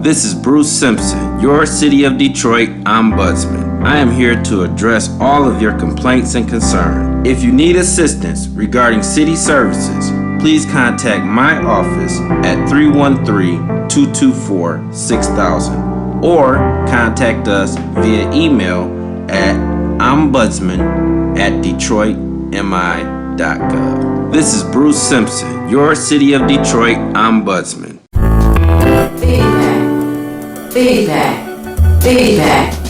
This is Bruce Simpson, your City of Detroit Ombudsman. I am here to address all of your complaints and concerns. If you need assistance regarding city services, please contact my office at 313-224-6000 or contact us via email at ombudsman@detroitmi.gov. This is Bruce Simpson, your City of Detroit Ombudsman. Feedback.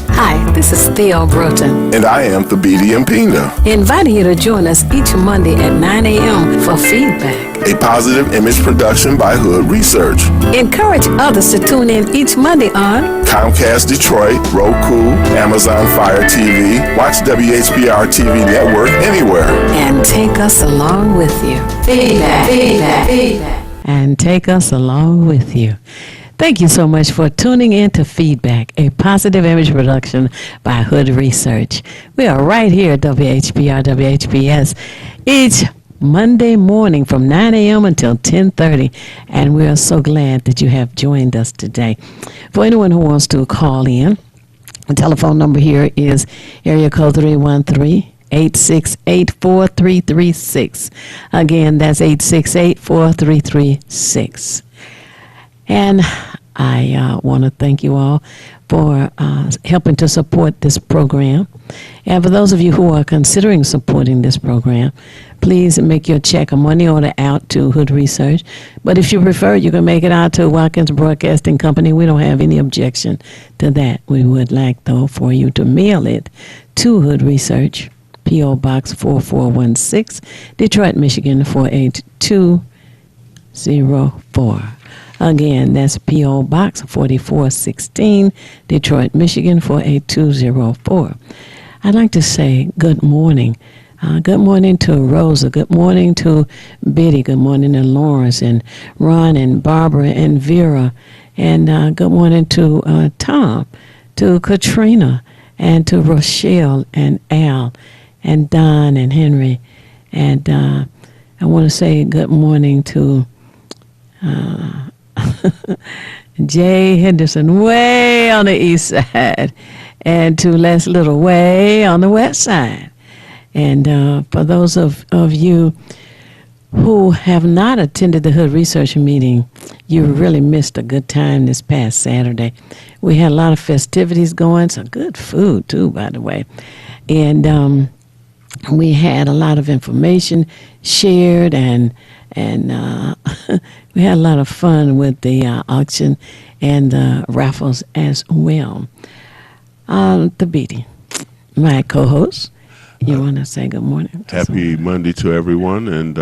Hi, this is Theo Broughton. And I am Thabiti Mpina. Inviting you to join us each Monday at 9 a.m. for Feedback, A positive image production by Hood Research. Encourage others to tune in each Monday on Comcast Detroit, Roku, Amazon Fire TV, watch WHPR TV Network anywhere. and take us along with you. Feedback. And take us along with you. Thank you so much for tuning in to Feedback, a positive image production by Hood Research. We are right here at WHPR, WHPS, each Monday morning from 9 a.m. until 10:30, and we are so glad that you have joined us today. For anyone who wants to call in, the telephone number here is area code 313-868-4336. Again, that's 868-4336. And I want to thank you all for helping to support this program. And for those of you who are considering supporting this program, please make your check or money order out to Hood Research. But if you prefer, you can make it out to Watkins Broadcasting Company. We don't have any objection to that. We would like, though, for you to mail it to Hood Research, P.O. Box 4416, Detroit, Michigan 48204. Again, that's P.O. Box 4416, Detroit, Michigan 48204. I'd like to say good morning. Good morning to Rosa. Good morning to Biddy. Good morning to Lawrence and Ron and Barbara and Vera. And good morning to Tom, to Katrina, and to Rochelle and Al and Don and Henry. And I want to say good morning to Jay Henderson way on the east side, and to Les Little way on the west side. And for those of you who have not attended the Hood Research meeting, you really missed a good time this past Saturday. We had a lot of festivities going, some good food too, by the way. And we had a lot of information shared, and we had a lot of fun with the auction and the raffles as well. Thabiti, my co-host, you want to say good morning? Happy Monday to everyone, and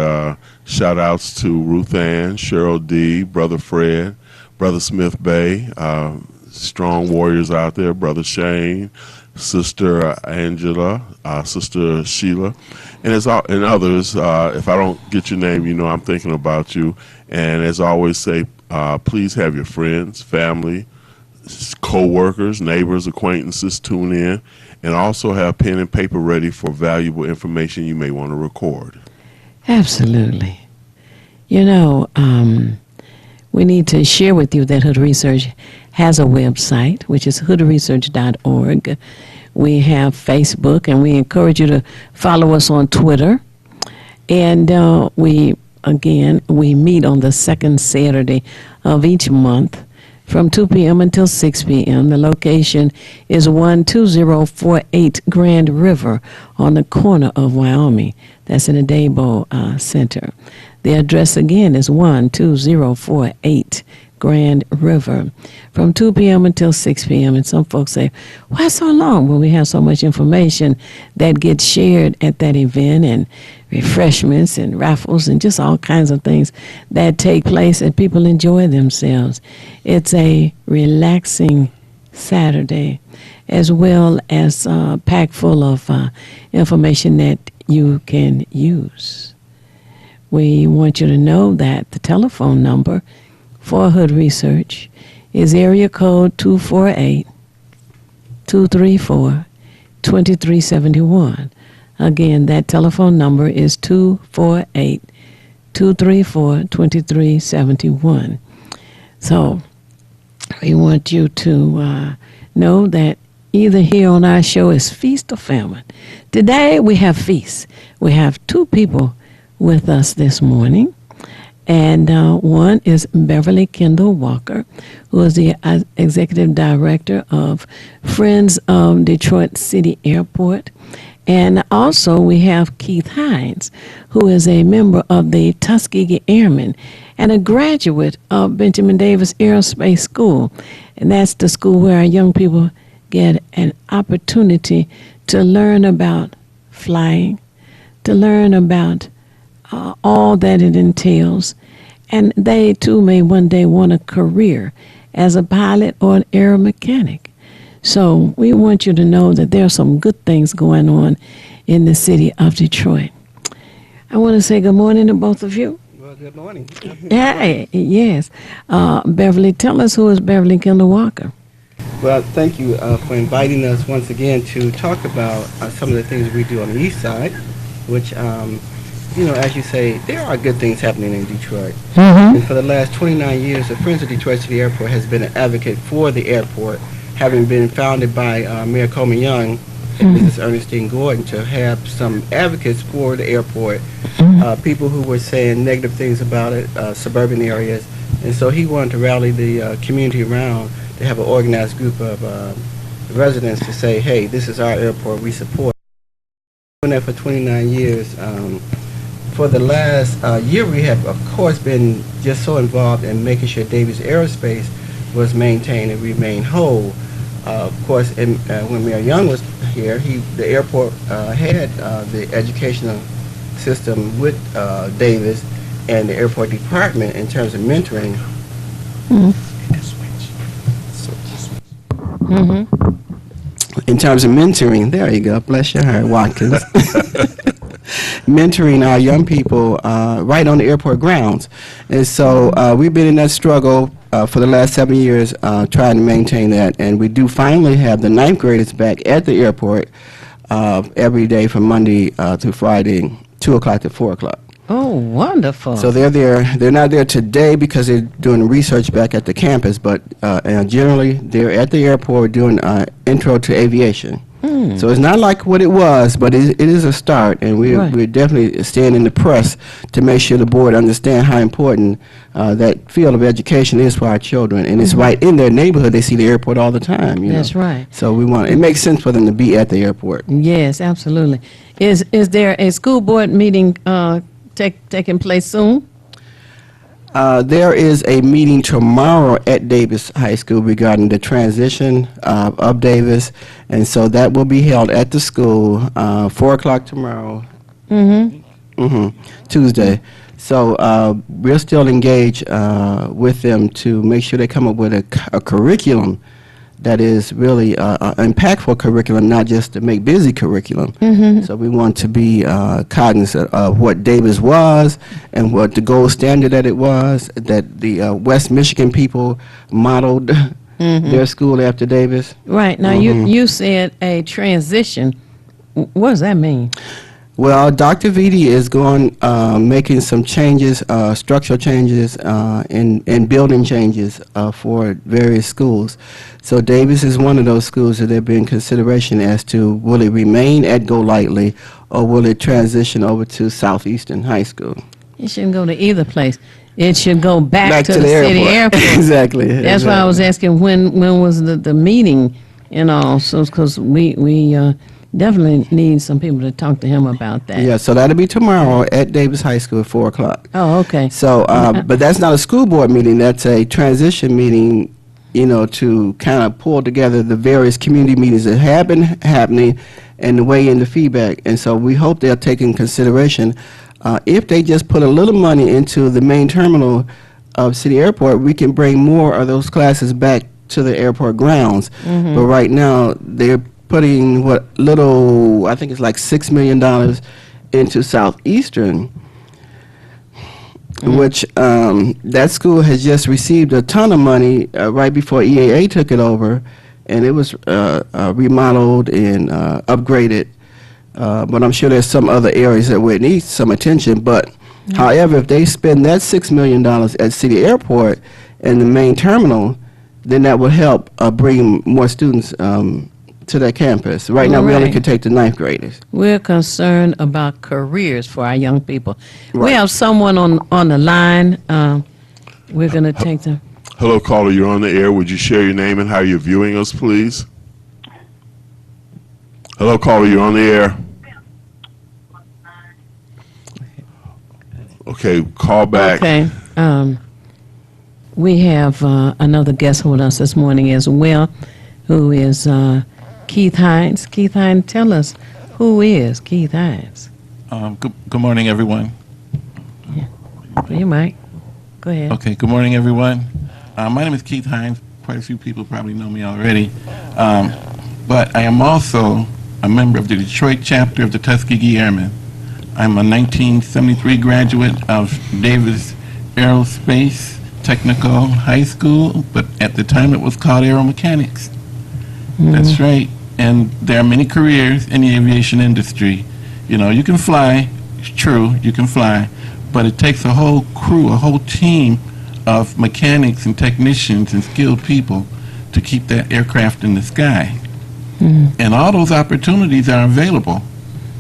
shout outs to Ruth Ann, Cheryl D., Brother Fred, Brother Smith Bay, strong warriors out there, Brother Shane, Sister Angela, Sister Sheila, and others. If I don't get your name, you know I'm thinking about you. And as I always say, please have your friends, family, co-workers, neighbors, acquaintances tune in, and also have pen and paper ready for valuable information you may want to record. Absolutely. You know, we need to share with you that Hood Research has a website, which is hoodresearch.org. We have Facebook, and we encourage you to follow us on Twitter. And we meet on the second Saturday of each month from 2 p.m. until 6 p.m. The location is 12048 Grand River on the corner of Wyoming. That's in the Dabo Center. The address again is 12048 Grand River from 2 p.m. until 6 p.m. And some folks say, why so long? Well, we have so much information that gets shared at that event, and refreshments and raffles and just all kinds of things that take place, and people enjoy themselves. It's a relaxing Saturday, as well as packed full of information that you can use. We want you to know that the telephone number for Hood Research is area code 248-234-2371. Again, that telephone number is 248-234-2371. So we want you to know that either here on our show is feast or famine. Today we have feast. We have two people with us this morning. And one is Beverly Kendall Walker, who is the Executive Director of Friends of Detroit City Airport. And also we have Keith Hines, who is a member of the Tuskegee Airmen and a graduate of Benjamin Davis Aerospace School. And that's the school where our young people get an opportunity to learn about flying, to learn about all that it entails, and they too may one day want a career as a pilot or an air mechanic. So we want you to know that there are some good things going on in the city of Detroit. I want to say good morning to both of you. Well, good morning. Hey, yes. Beverly, tell us who is Beverly Kendall Walker. Well, thank you for inviting us once again to talk about some of the things we do on the east side, which as you say, there are good things happening in Detroit. Mm-hmm. And for the last 29 years, the Friends of Detroit City Airport has been an advocate for the airport, having been founded by Mayor Coleman Young and Mrs. Ernestine Gordon to have some advocates for the airport, people who were saying negative things about it, suburban areas. And so he wanted to rally the community around to have an organized group of residents to say, hey, this is our airport, we support. Doing that for 29 years. For the last year, we have, of course, been just so involved in making sure Davis Aerospace was maintained and remained whole. Of course, when Mayor Young was here, the airport had the educational system with Davis and the airport department in terms of mentoring. In terms of mentoring, there you go, bless your heart, Watkins. Mentoring our young people right on the airport grounds. And so we've been in that struggle for the last 7 years trying to maintain that. And we do finally have the 9th graders back at the airport every day from Monday through Friday, 2 o'clock to 4 o'clock. Oh, wonderful. So they're there. They're not there today because they're doing research back at the campus, but generally they're at the airport doing intro to aviation. So it's not like what it was, but it is a start, and we're definitely staying in the press to make sure the board understand how important that field of education is for our children. And it's right in their neighborhood. They see the airport all the time. That's right. So it makes sense for them to be at the airport. Yes, absolutely. Is there a school board meeting taking place soon? There is a meeting tomorrow at Davis High School regarding the transition of Davis, and so that will be held at the school, 4 o'clock tomorrow, Tuesday. So we're still engaged with them to make sure they come up with a curriculum that is really impactful curriculum, not just to make busy curriculum. So we want to be cognizant of what Davis was and what the gold standard that it was, that the West Michigan people modeled their school after Davis. Right. Now, you said a transition. What does that mean? Well, Dr. Vitti is making some changes, structural changes, and building changes for various schools. So Davis is one of those schools that there being consideration as to will it remain at Golightly or will it transition over to Southeastern High School? It shouldn't go to either place. It should go back to the city airport. Exactly. That's why I was asking when was the meeting and all. So because we definitely need some people to talk to him about that. Yeah, so that'll be tomorrow at Davis High School at 4 o'clock. Oh, okay. So, but that's not a school board meeting. That's a transition meeting, to kind of pull together the various community meetings that have been happening and weigh in the feedback. And so we hope they'll take in consideration. If they just put a little money into the main terminal of City Airport, we can bring more of those classes back to the airport grounds. But right now, they're putting I think it's like $6 million into Southeastern, which that school has just received a ton of money right before EAA took it over, and it was remodeled and upgraded. But I'm sure there's some other areas that would need some attention. But however, if they spend that $6 million at City Airport and the main terminal, then that would help bring more students to that campus. Right now, we only Right. can take the ninth graders. We're concerned about careers for our young people. We Right. have someone on the line. We're going to take them. Hello, caller. You're on the air. Would you share your name and how you're viewing us, please? Hello, caller. You're on the air. Okay, call back. Okay. We have another guest with us this morning as well, who is Keith Hines. Keith Hines, tell us who is Keith Hines. Good morning, everyone. You might. Go ahead. Okay, good morning, everyone. My name is Keith Hines. Quite a few people probably know me already. But I am also a member of the Detroit chapter of the Tuskegee Airmen. I'm a 1973 graduate of Davis Aerospace Technical High School, but at the time it was called Aeromechanics. That's right. And there are many careers in the aviation industry. You know, you can fly, it's true, you can fly, but it takes a whole crew, a whole team of mechanics and technicians and skilled people to keep that aircraft in the sky. And all those opportunities are available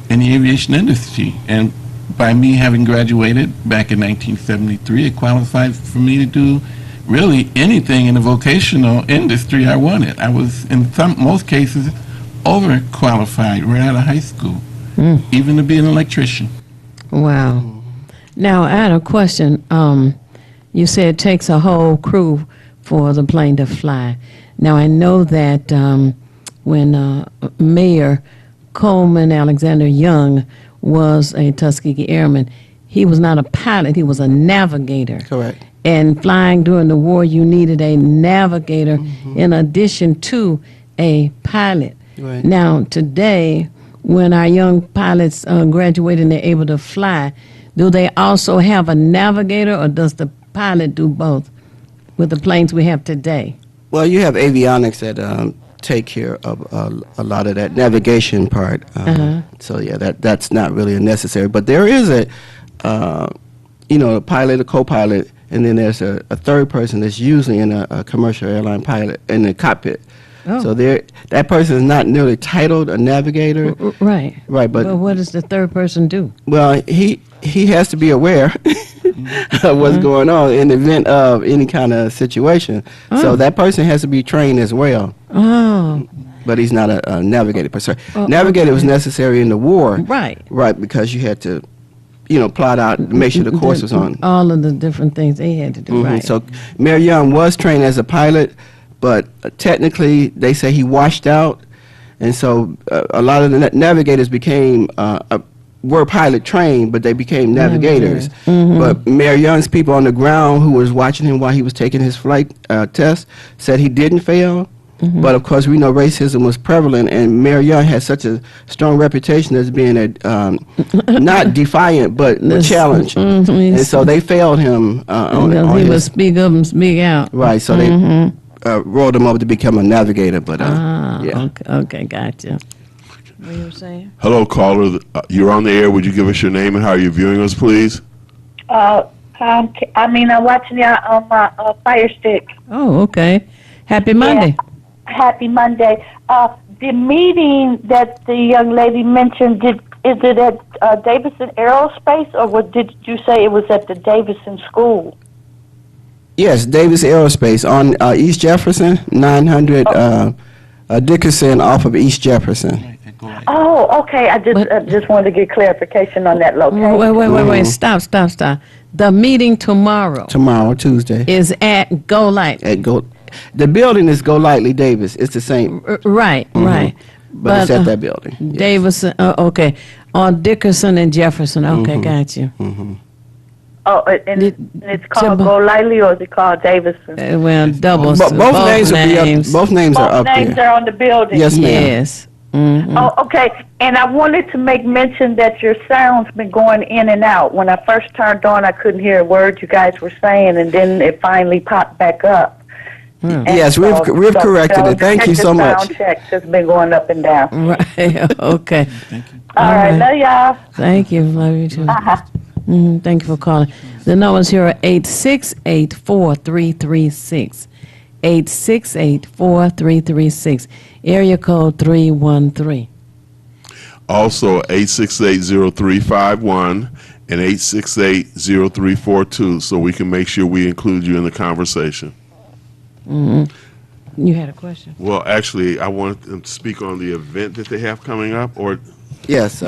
in the aviation industry. And by me having graduated back in 1973, it qualified for me to do really anything in the vocational industry I wanted. I was, in most cases, overqualified right out of high school, even to be an electrician. Wow. Now, I had a question. You said it takes a whole crew for the plane to fly. Now, I know that when Mayor Coleman Alexander Young was a Tuskegee Airman, he was not a pilot, he was a navigator. Correct. And flying during the war, you needed a navigator in addition to a pilot. Right. Now, today, when our young pilots graduate and they're able to fly, do they also have a navigator, or does the pilot do both with the planes we have today? Well, you have avionics that take care of a lot of that navigation part. So yeah, that's not really necessary. But there is a pilot, a co-pilot, and then there's a third person that's usually in a commercial airline pilot in the cockpit. Oh. So that person is not nearly titled a navigator. Right. Right, but what does the third person do? well, he has to be aware of what's going on in the event of any kind of situation. So that person has to be trained as well. Oh, But he's not a navigator per se. Oh, Navigator was okay. necessary in the war. right. Right, because you had to, plot out, make sure the course was on. All of the different things they had to do, Mhm. right. So Mayor Young was trained as a pilot, but technically they say he washed out, and so a lot of the navigators were pilot trained, but they became navigators. But Mayor Young's people on the ground who was watching him while he was taking his flight test said he didn't fail. But of course, we know racism was prevalent, and Mayor Young had such a strong reputation as being not defiant, but challenged. And so they failed him on he would his, speak up and speak out. right. So they rolled him up to become a navigator. But yeah. Okay, gotcha. What you were saying? Hello, caller. You're on the air. Would you give us your name and how you're viewing us, please? I'm watching y'all on my Fire Stick. Oh, okay. Happy Monday. Happy Monday. The meeting that the young lady mentioned, is it at Davison Aerospace, or did you say it was at the Davison School? Yes, Davis Aerospace on East Jefferson, 900 Dickerson off of East Jefferson. Oh, okay. I just wanted to get clarification on that location. Wait. Stop. The meeting tomorrow Tomorrow, Tuesday, is at Go Light. at the building is Go Lightly Davis. It's the same, Right. but it's at that building. Yes. Davis, okay. On Dickerson and Jefferson. Okay, got you. Oh, and it's called Go Lightly, or is it called Davison? Well, doubles. Both names will be up. Both names are Both up names there. are on the building. Yes, ma'am. Yes. Mhm. Oh, okay. And I wanted to make mention that your sound's been going in and out. When I first turned on, I couldn't hear a word you guys were saying, and then it finally popped back up. And Yes, we've corrected it. Thank you so much. Sound checks has been going up and down. Right. Okay. All right, right. love y'all. Thank you. Love you too. Uh-huh. Thank you for calling. The numbers here are 868-4336. 868-4336, area code 313. Also, 868-0351 and 868-0342, so we can make sure we include you in the conversation. You had a question? Well, actually, I wanted them to speak on the event that they have coming up, or Yes.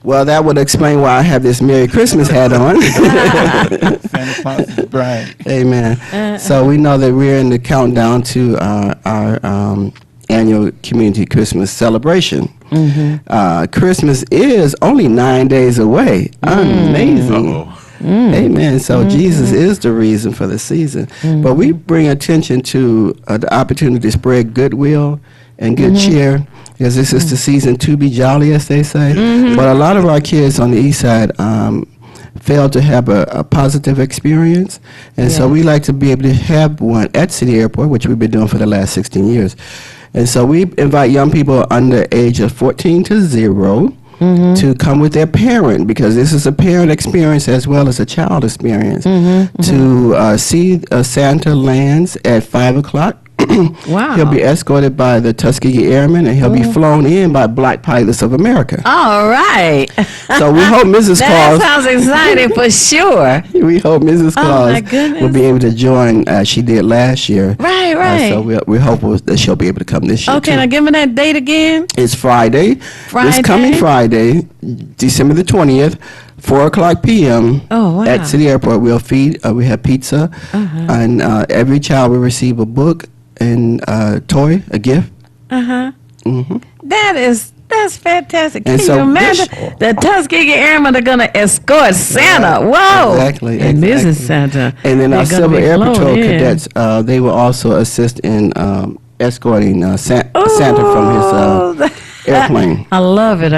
Well, that would explain why I have this Merry Christmas hat on. Santa Claus's bride. Amen. So we know that we're in the countdown to our annual community Christmas celebration. Christmas is only 9 days away. Amazing. uh-oh. Amen. So Jesus is the reason for the season. But we bring attention to the opportunity to spread goodwill and good cheer, because this is the season to be jolly, as they say. But a lot of our kids on the east side fail to have a positive experience. And so we like to be able to have one at City Airport, which we've been doing for the last 16 years. And so we invite young people under age of 14 to 0 to come with their parent, because this is a parent experience as well as a child experience, to see Santa lands at 5 o'clock. Wow. He'll be escorted by the Tuskegee Airmen, and he'll be flown in by Black Pilots of America. All right. So we hope Mrs. That Claus, sounds exciting for sure. we hope Mrs. Oh, Claus my goodness. will be able to join as she did last year. Right. So we hope that she'll be able to come this year. Okay, too. now give me that date again. It's Friday. This coming Friday, December the 20th, 4 o'clock p.m. Oh, wow. at City Airport. We'll feed, we have pizza, and every child will receive a book and a toy, a gift. That's fantastic. And Can so you imagine the Tuskegee Airmen are going to escort Santa? Whoa. Exactly. And Mrs. Santa. And then our They're gonna Civil be Air flown Patrol in. cadets, they will also assist in escorting Santa from his airplane. I love it. So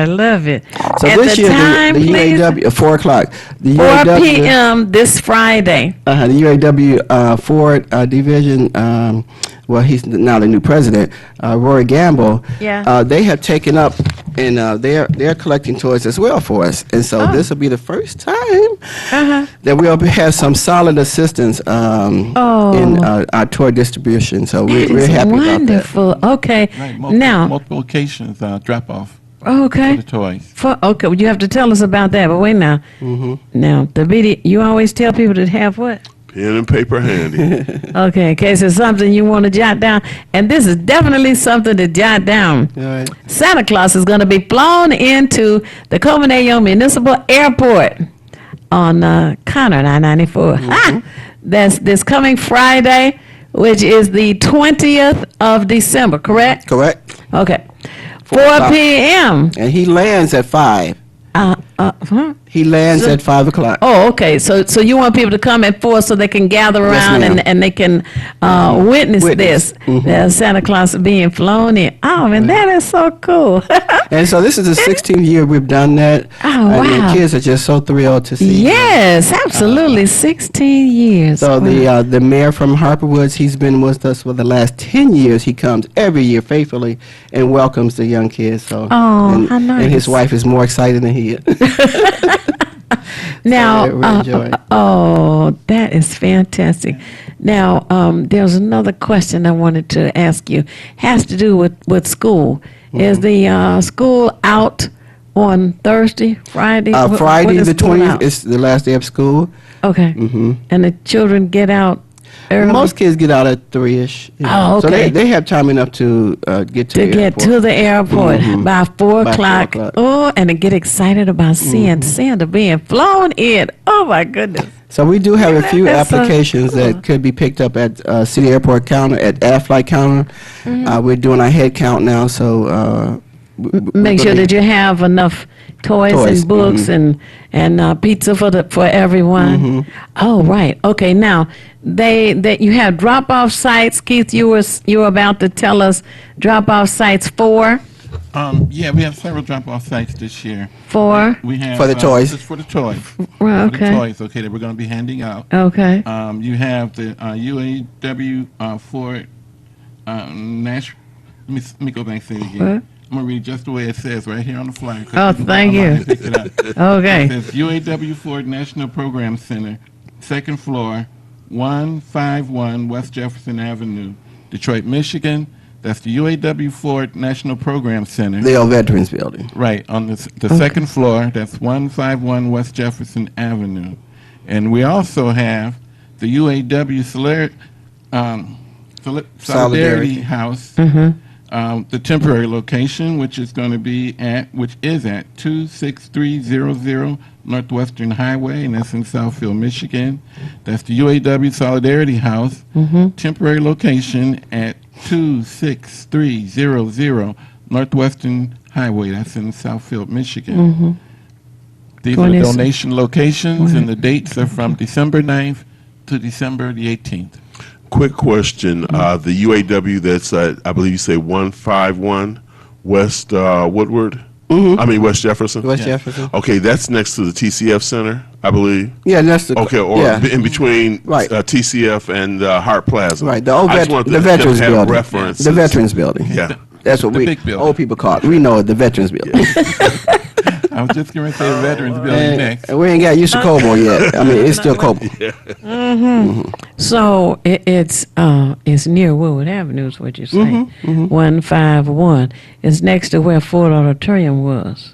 At this the year, time, the please, UAW, 4 o'clock. The 4 UAW, p.m. this Friday. The UAW Ford Division, well, he's now the new president, Rory Gamble. Yeah. They have taken up, and they're collecting toys as well for us. And so this will be the first time that we'll have some solid assistance in our toy distribution. So we're happy about that. Wonderful. Okay. Right, Now, multiple occasions drop off okay. for the toys. Okay, well, you have to tell us about that. But wait now. Now, the video, you always tell people to have what? Pen and paper handy. Okay, in case it's something you want to jot down. And this is definitely something to jot down. All right. Santa Claus is going to be flown into the Copenhagen Municipal Airport on Conard, I-94. That's this coming Friday, which is the 20th of December, correct? Correct. Okay. 4 o'clock. p.m. And he lands at 5. He lands at 5 o'clock. Oh, okay. So you want people to come at 4 so they can gather around ma'am. and they can witness this. Santa Claus being flown in. Oh, man, that is so cool. And so this is the 16th year we've done that. Oh, And wow. the kids are just so thrilled to see. Yes, absolutely. 16 years. So Wow. the mayor from Harper Woods, he's been with us for the last 10 years. He comes every year faithfully and welcomes the young kids. So Oh, and, how nice. and his wife is more excited than he is. Now, So we're enjoying. that is fantastic. Now, there's another question I wanted to ask you. Has to do with school. Is the school out on Thursday, Friday? Friday When is the school 20th out? is the last day of school. Okay. And the children get out early? Most kids get out at 3-ish. Oh, So okay. they have time enough to get to to the get airport. to the airport by 4 By 4 o'clock. o'clock. Oh, and to get excited about seeing Santa being flown in. Oh, my goodness. So we do have a few That's so applications that could be picked up at City Airport counter, at Aflac counter. We're doing our head count now, so Make sure that you have enough toys Toys, and books and pizza for everyone. Oh, right. Okay. Now that you have drop off sites. Keith, you were about to tell us drop off sites for Yeah, we have several drop-off sites this year. We have For the toys. Just for the toys. Well, For okay. the toys, okay, that we're going to be handing out. Okay. You have the UAW Ford Nash. Let me go back and say it again. What? I'm going to read just the way it says right here on the flyer. 'cause Oh, people thank online you. picked it up. It Okay. says UAW Ford National Program Center, second floor, 151 West Jefferson Avenue, Detroit, Michigan. That's the UAW Ford National Program Center. The old Veterans Building. Right, on the second floor. That's 151 West Jefferson Avenue. And we also have the UAW Solidarity House, the temporary location, which is at 26300 Northwestern Highway, and that's in Southfield, Michigan. That's the UAW Solidarity House, temporary location at 26300 Northwestern Highway, that's in Southfield, Michigan. These are the donation locations, and the dates are from December 9th to December the 18th. Quick question. The UAW that's, I believe you say 151 West Woodward? I mean, West Jefferson? West Jefferson. Okay, that's next to the TCF Center, I believe. Yeah, that's the. Okay, or yeah. in between Right. TCF and Hart Plaza. Right, the old I just wanted the to Veterans have Building. references. The Veterans Building. Yeah. That's what The big building. old people call it. We know it, the Veterans Building. I was just going to say the Veterans Building next. And we ain't got used to Cobo yet. I mean, it's still Cobo. So it's near Woodward Avenue, is what you're saying. 151. It's next to where Ford Auditorium was,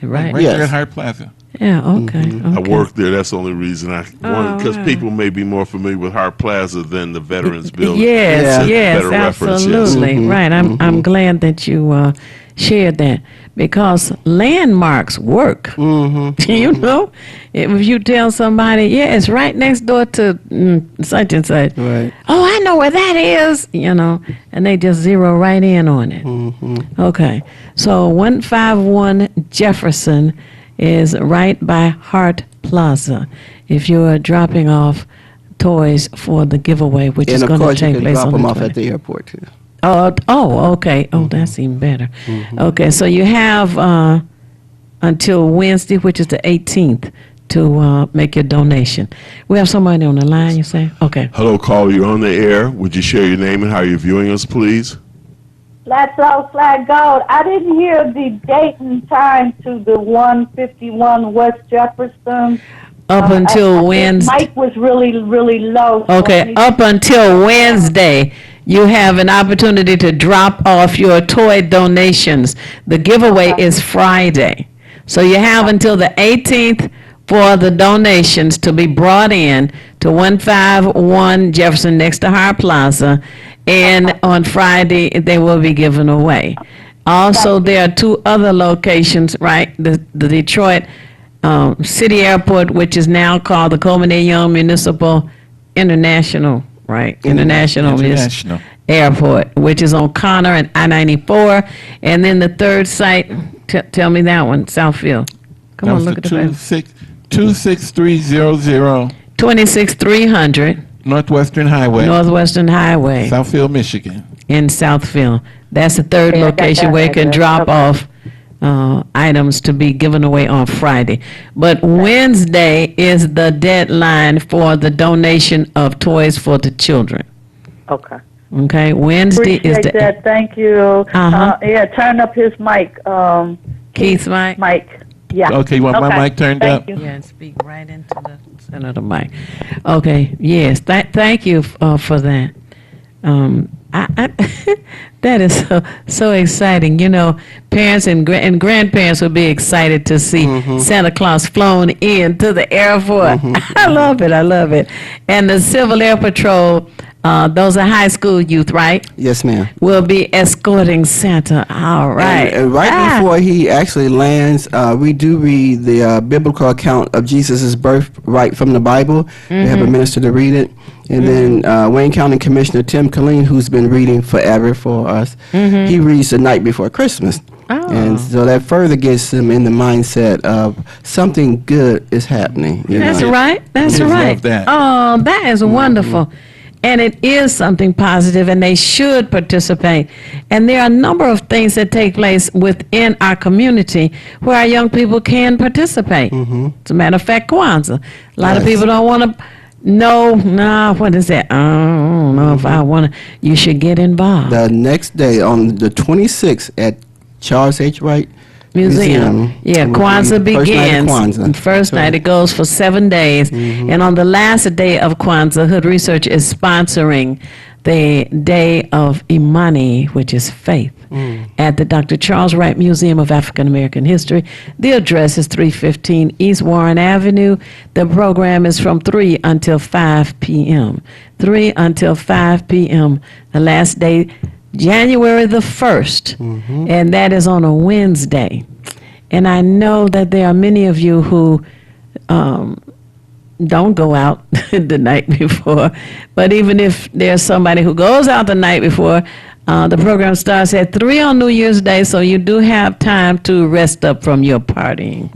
right? Right Yes. there at Hart Plaza. Yeah. Okay. I Okay. worked there. That's the only reason I wanted, because wow. people may be more familiar with Hart Plaza than the Veterans Building. Yes, Yeah. yes, Better reference, yes. absolutely. Right. I'm glad that you shared that, because landmarks work. You know, if you tell somebody, yeah, it's right next door to such and such. Right. Oh, I know where that is. You know, and they just zero right in on it. Okay. So 151 Jefferson is right by Hart Plaza. If you're dropping off toys for the giveaway, which And is of going to course, you take can place drop on them the off 20th. at the airport, too. Oh, okay. Oh, that's even better. Okay, so you have until Wednesday, which is the 18th, to make your donation. We have somebody on the line, you say? Okay. Hello, caller. You're on the air. Would you share your name and how you're viewing us, please? Flat South Flat Gold. I didn't hear the date and time to the 151 West Jefferson. Up until Wednesday. Mike was really, really low. so I Okay, need- up until Wednesday, you have an opportunity to drop off your toy donations. The giveaway is Friday. So you have until the 18th for the donations to be brought in to 151 Jefferson next to Hart Plaza. And on Friday, they will be given away. Also, there are two other locations, right? The Detroit City Airport, which is now called the Coleman A. Young Municipal International, right? International Airport, which is on Connor and I-94. And then the third site, tell me that one, Southfield. Come on, look at the paper. 26300 26300 Northwestern Highway, Northwestern Highway Southfield, Michigan. in Southfield. That's the third Yeah, I got location that where you can address. drop Okay. off items to be given away on Friday. But Wednesday is the deadline for the donation of toys for the children. Okay. Okay, Wednesday is Appreciate the that. Thank you. Uh-huh. Yeah, turn up his mic. Keith mic. Mike. Yeah. Okay, you want my mic turned Thank up? you. Yeah, and speak right into the center of the mic. Okay, yes, thank you for that. I that is so exciting. You know, parents and grandparents would be excited to see Santa Claus flown into the airport. I love it. And the Civil Air Patrol, those are high school youth, right? Yes, ma'am. Will be escorting Santa. All right. And right before he actually lands, we do read the biblical account of Jesus' birth right from the Bible. We have a minister to read it. And then Wayne County Commissioner Tim Killeen, who's been reading forever for us, he reads the night before Christmas. Oh. And so that further gets him in the mindset of something good is happening. You That's know? right. That's Just right. love that. Oh, that is wonderful. And it is something positive, and they should participate. And there are a number of things that take place within our community where our young people can participate. As a matter of fact, Kwanzaa. A lot of Yes. people don't want to what is that? I don't know if I want to. You should get involved. The next day, on the 26th at Charles H. Wright Museum. Yeah, Will be Kwanzaa the first night of begins. Kwanzaa. First night, it goes for 7 days. And on the last day of Kwanzaa, Hood Research is sponsoring the Day of Imani, which is faith, at the Dr. Charles Wright Museum of African American History. The address is 315 East Warren Avenue. The program is from 3 until 5 p.m. 3 until 5 p.m. The last day, January the 1st, and that is on a Wednesday. And I know that there are many of you who don't go out the night before, but even if there's somebody who goes out the night before, the program starts at 3 on New Year's Day, so you do have time to rest up from your partying.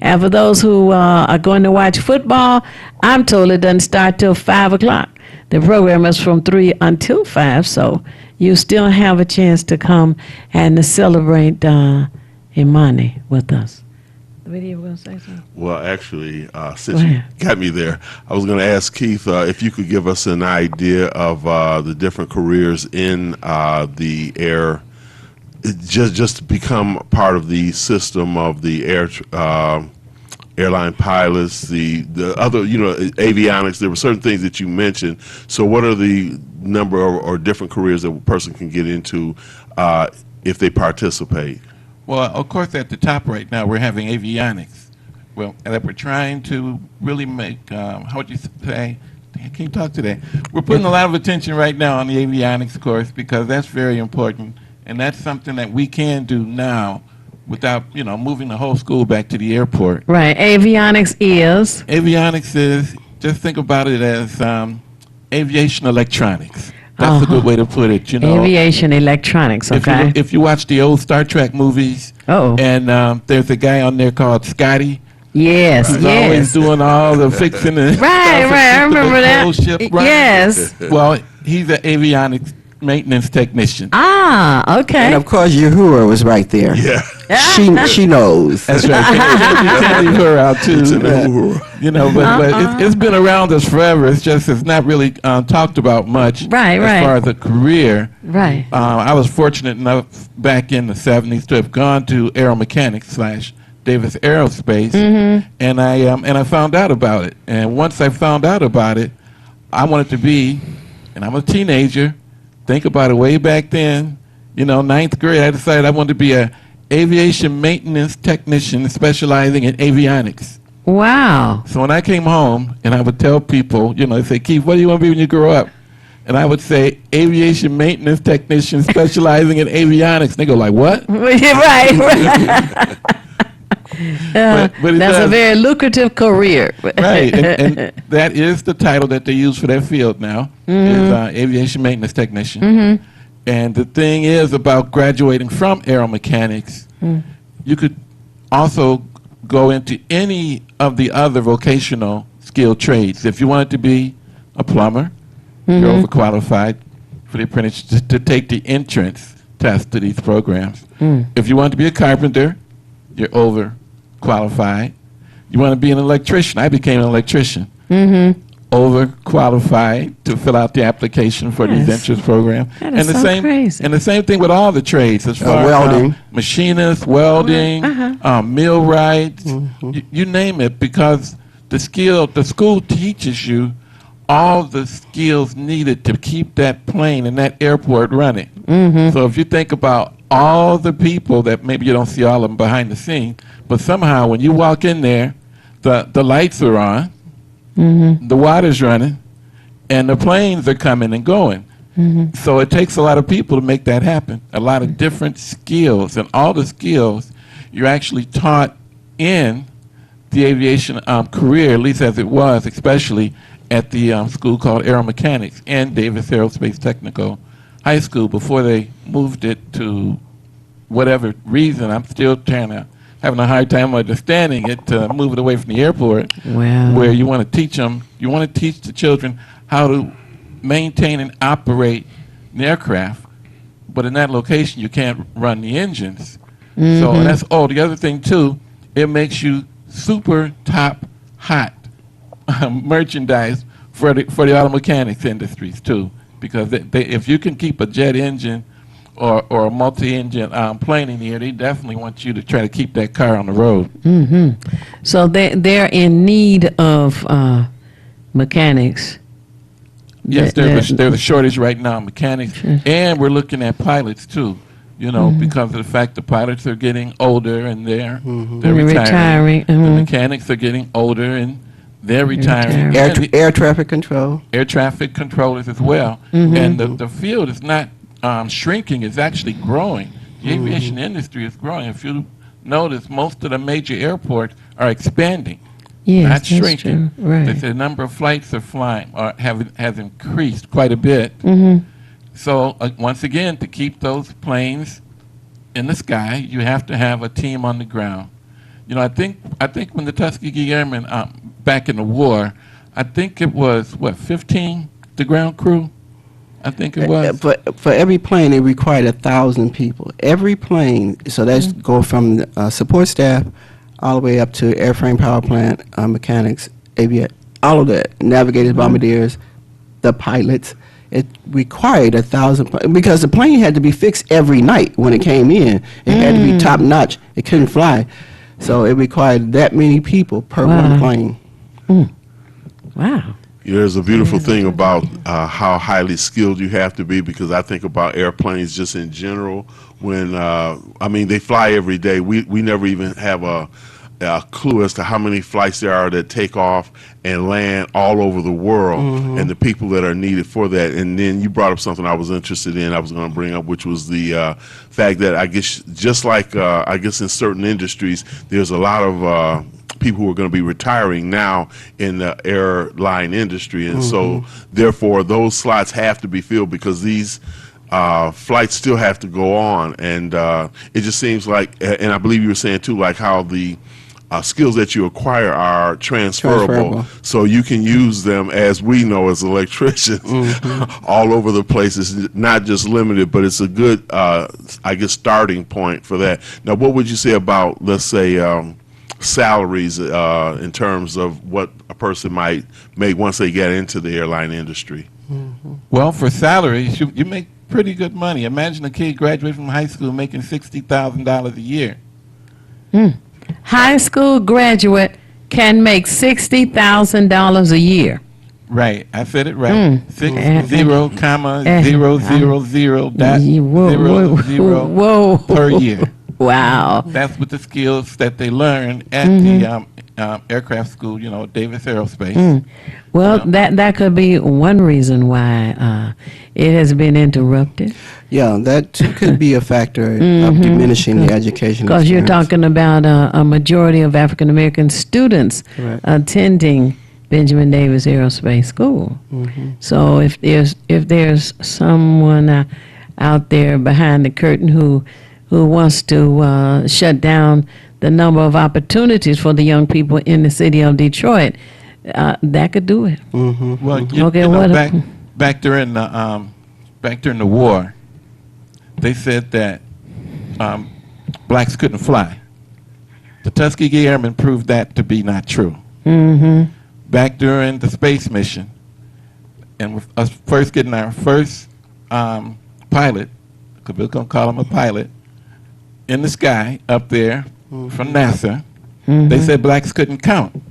And for those who are going to watch football, I'm told it doesn't start till 5 o'clock. The program is from 3 until 5, so you still have a chance to come and to celebrate Imani with us. What do you want to say something? Well, actually, since Go you ahead. got me there, I was going to ask Keith if you could give us an idea of the different careers in the air, just to become part of the system of the airline pilots, the other, avionics. There were certain things that you mentioned. So what are the number or different careers that a person can get into if they participate? Well, of course, at the top right now, we're having avionics. Well, that we're trying to really make, how would you say, I can't talk today. We're putting a lot of attention right now on the avionics course because that's very important, and that's something that we can do now without, moving the whole school back to the airport. Right. Avionics is. Avionics is, just think about it as aviation electronics. That's a good way to put it, Aviation electronics, okay? If you watch the old Star Trek movies, Uh-oh. and there's a guy on there called Scotty. Yes, He's yes. always doing all the fixing and Right, stuff right, I to keep the remember that. whole ship running. Yes. Well, he's an avionics maintenance technician. Ah, okay. And of course, Uhura was right there. Yeah. She knows. That's right. You can't leave her out too. It's an Uhura. But it's been around us forever. It's not really talked about much. Right, as right. far as a career. Right. I was fortunate enough back in the 70s to have gone to aeromechanics / Davis Aerospace, and I found out about it. And once I found out about it, I wanted to be, and I'm a teenager. Think about it, way back then, ninth grade, I decided I wanted to be a aviation maintenance technician specializing in avionics. Wow. So when I came home and I would tell people, they say, Keith, what do you want to be when you grow up? And I would say, aviation maintenance technician specializing in avionics. And they go like, what? right. But it That's a does. very lucrative career. Right, and that is the title that they use for that field now, is aviation maintenance technician. And the thing is about graduating from aeromechanics, you could also go into any of the other vocational skilled trades. If you wanted to be a plumber, you're overqualified for the apprentice to take the entrance test to these programs. If you want to be a carpenter, you're overqualified. You want to be an electrician. I became an electrician. Overqualified to fill out the application for these Yes. entrance programs. That is so crazy. And the same thing with all the trades, as far welding. as machinists, welding, millwrights, you name it, because the school teaches you all the skills needed to keep that plane and that airport running. So if you think about all the people that maybe you don't see all of them behind the scenes, but somehow when you walk in there, the lights are on, the water's running, and the planes are coming and going. So it takes a lot of people to make that happen, a lot of different skills, and all the skills you're actually taught in the aviation career, at least as it was, especially at the school called Aeromechanics and Davis Aerospace Technical High School before they moved it to whatever reason. I'm still having a hard time understanding it, to move it away from the airport, Wow. where you want to teach them, you want to teach the children how to maintain and operate an aircraft, but in that location you can't run the engines. So that's, the other thing too, it makes you super top hot merchandise for the auto mechanics industries too, because if you can keep a jet engine or a multi-engine plane in the air, they definitely want you to try to keep that car on the road. So they're in need of mechanics. Yes, That- there's a shortage right now of mechanics, and we're looking at pilots too. You know, because of the fact the pilots are getting older and they're They're retiring, The mhm. mechanics are getting older and they're retiring. retiring. And the Air traffic control. air traffic controllers as well. And the field is not shrinking; it's actually growing. The aviation industry is growing. If you notice, most of the major airports are expanding. Yes, Not that's shrinking. true. Right. The number of flights are flying or has increased quite a bit. So once again, to keep those planes in the sky, you have to have a team on the ground. You know, I think when the Tuskegee Airmen back in the war, I think it was 15 the ground crew. I think it was. For every plane, it required 1,000 people. Every plane, so that's go from support staff all the way up to airframe, power plant, mechanics, all of that, navigators, bombardiers, the pilots. It required 1,000 because the plane had to be fixed every night when it came in. It had to be top notch. It couldn't fly, so it required that many people per one plane. Wow. There's a beautiful thing about how highly skilled you have to be, because I think about airplanes just in general. When I mean, they fly every day. We never even have a clue as to how many flights there are that take off and land all over the world, and the people that are needed for that. And then you brought up something I was interested in, I was going to bring up, which was the fact that I guess just like I guess in certain industries, there's a lot of people who are going to be retiring now in the airline industry, and so therefore those slots have to be filled because these flights still have to go on, and it just seems like, and I believe you were saying too, like how the skills that you acquire are transferable, so you can use them, as we know as electricians, all over the place. It's not just limited, but it's a good, I guess, starting point for that. Now, what would you say about, let's say, salaries in terms of what a person might make once they get into the airline industry? Well, for salaries, you make pretty good money. Imagine a kid graduating from high school making $60,000 a year. High school graduate can make $60,000 a year. Right, I said it right. 0, comma, 0, 0, 0, dot, Whoa, 0, 0 whoa. per year. Wow. That's with the skills that they learn at the aircraft school, you know, Davis Aerospace. Well, that could be one reason why it has been interrupted. Yeah, that could be a factor of diminishing the education. Because you're experience. talking about a majority of African American students Correct. attending Benjamin Davis Aerospace School. So if there's someone out there behind the curtain who wants to shut down the number of opportunities for the young people in the city of Detroit, that could do it. Well, Okay, you know, what- back during the war, they said that blacks couldn't fly. The Tuskegee Airmen proved that to be not true. Back during the space mission, and with us first getting our first pilot, because we're going to call him a pilot, in the sky up there from NASA, they said blacks couldn't count.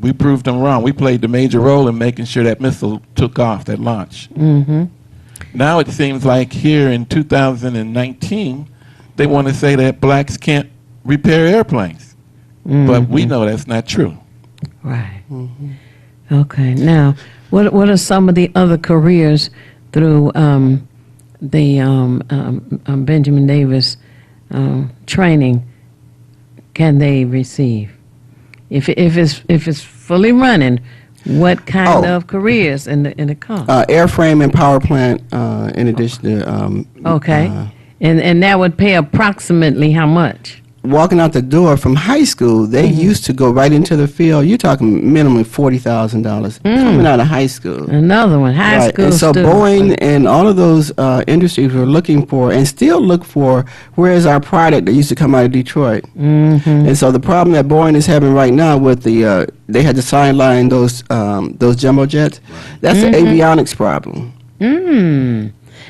We proved them wrong. We played the major role in making sure that missile took off, that launch. Now it seems like here in 2019, they want to say that blacks can't repair airplanes. But we know that's not true. Right. Okay. Now, what are some of the other careers through the Benjamin Davis training can they receive? If it's fully running, what kind of careers in the car? Airframe and power plant, in addition to Okay. And that would pay approximately how much? walking out the door from high school, they used to go right into the field. You're talking minimum $40,000 coming out of high school. Another one, high Right, school and so student. Boeing and all of those industries were looking for, and still look for, where's our product that used to come out of Detroit? And so the problem that Boeing is having right now with the, they had to sideline those jumbo jets. That's the avionics problem.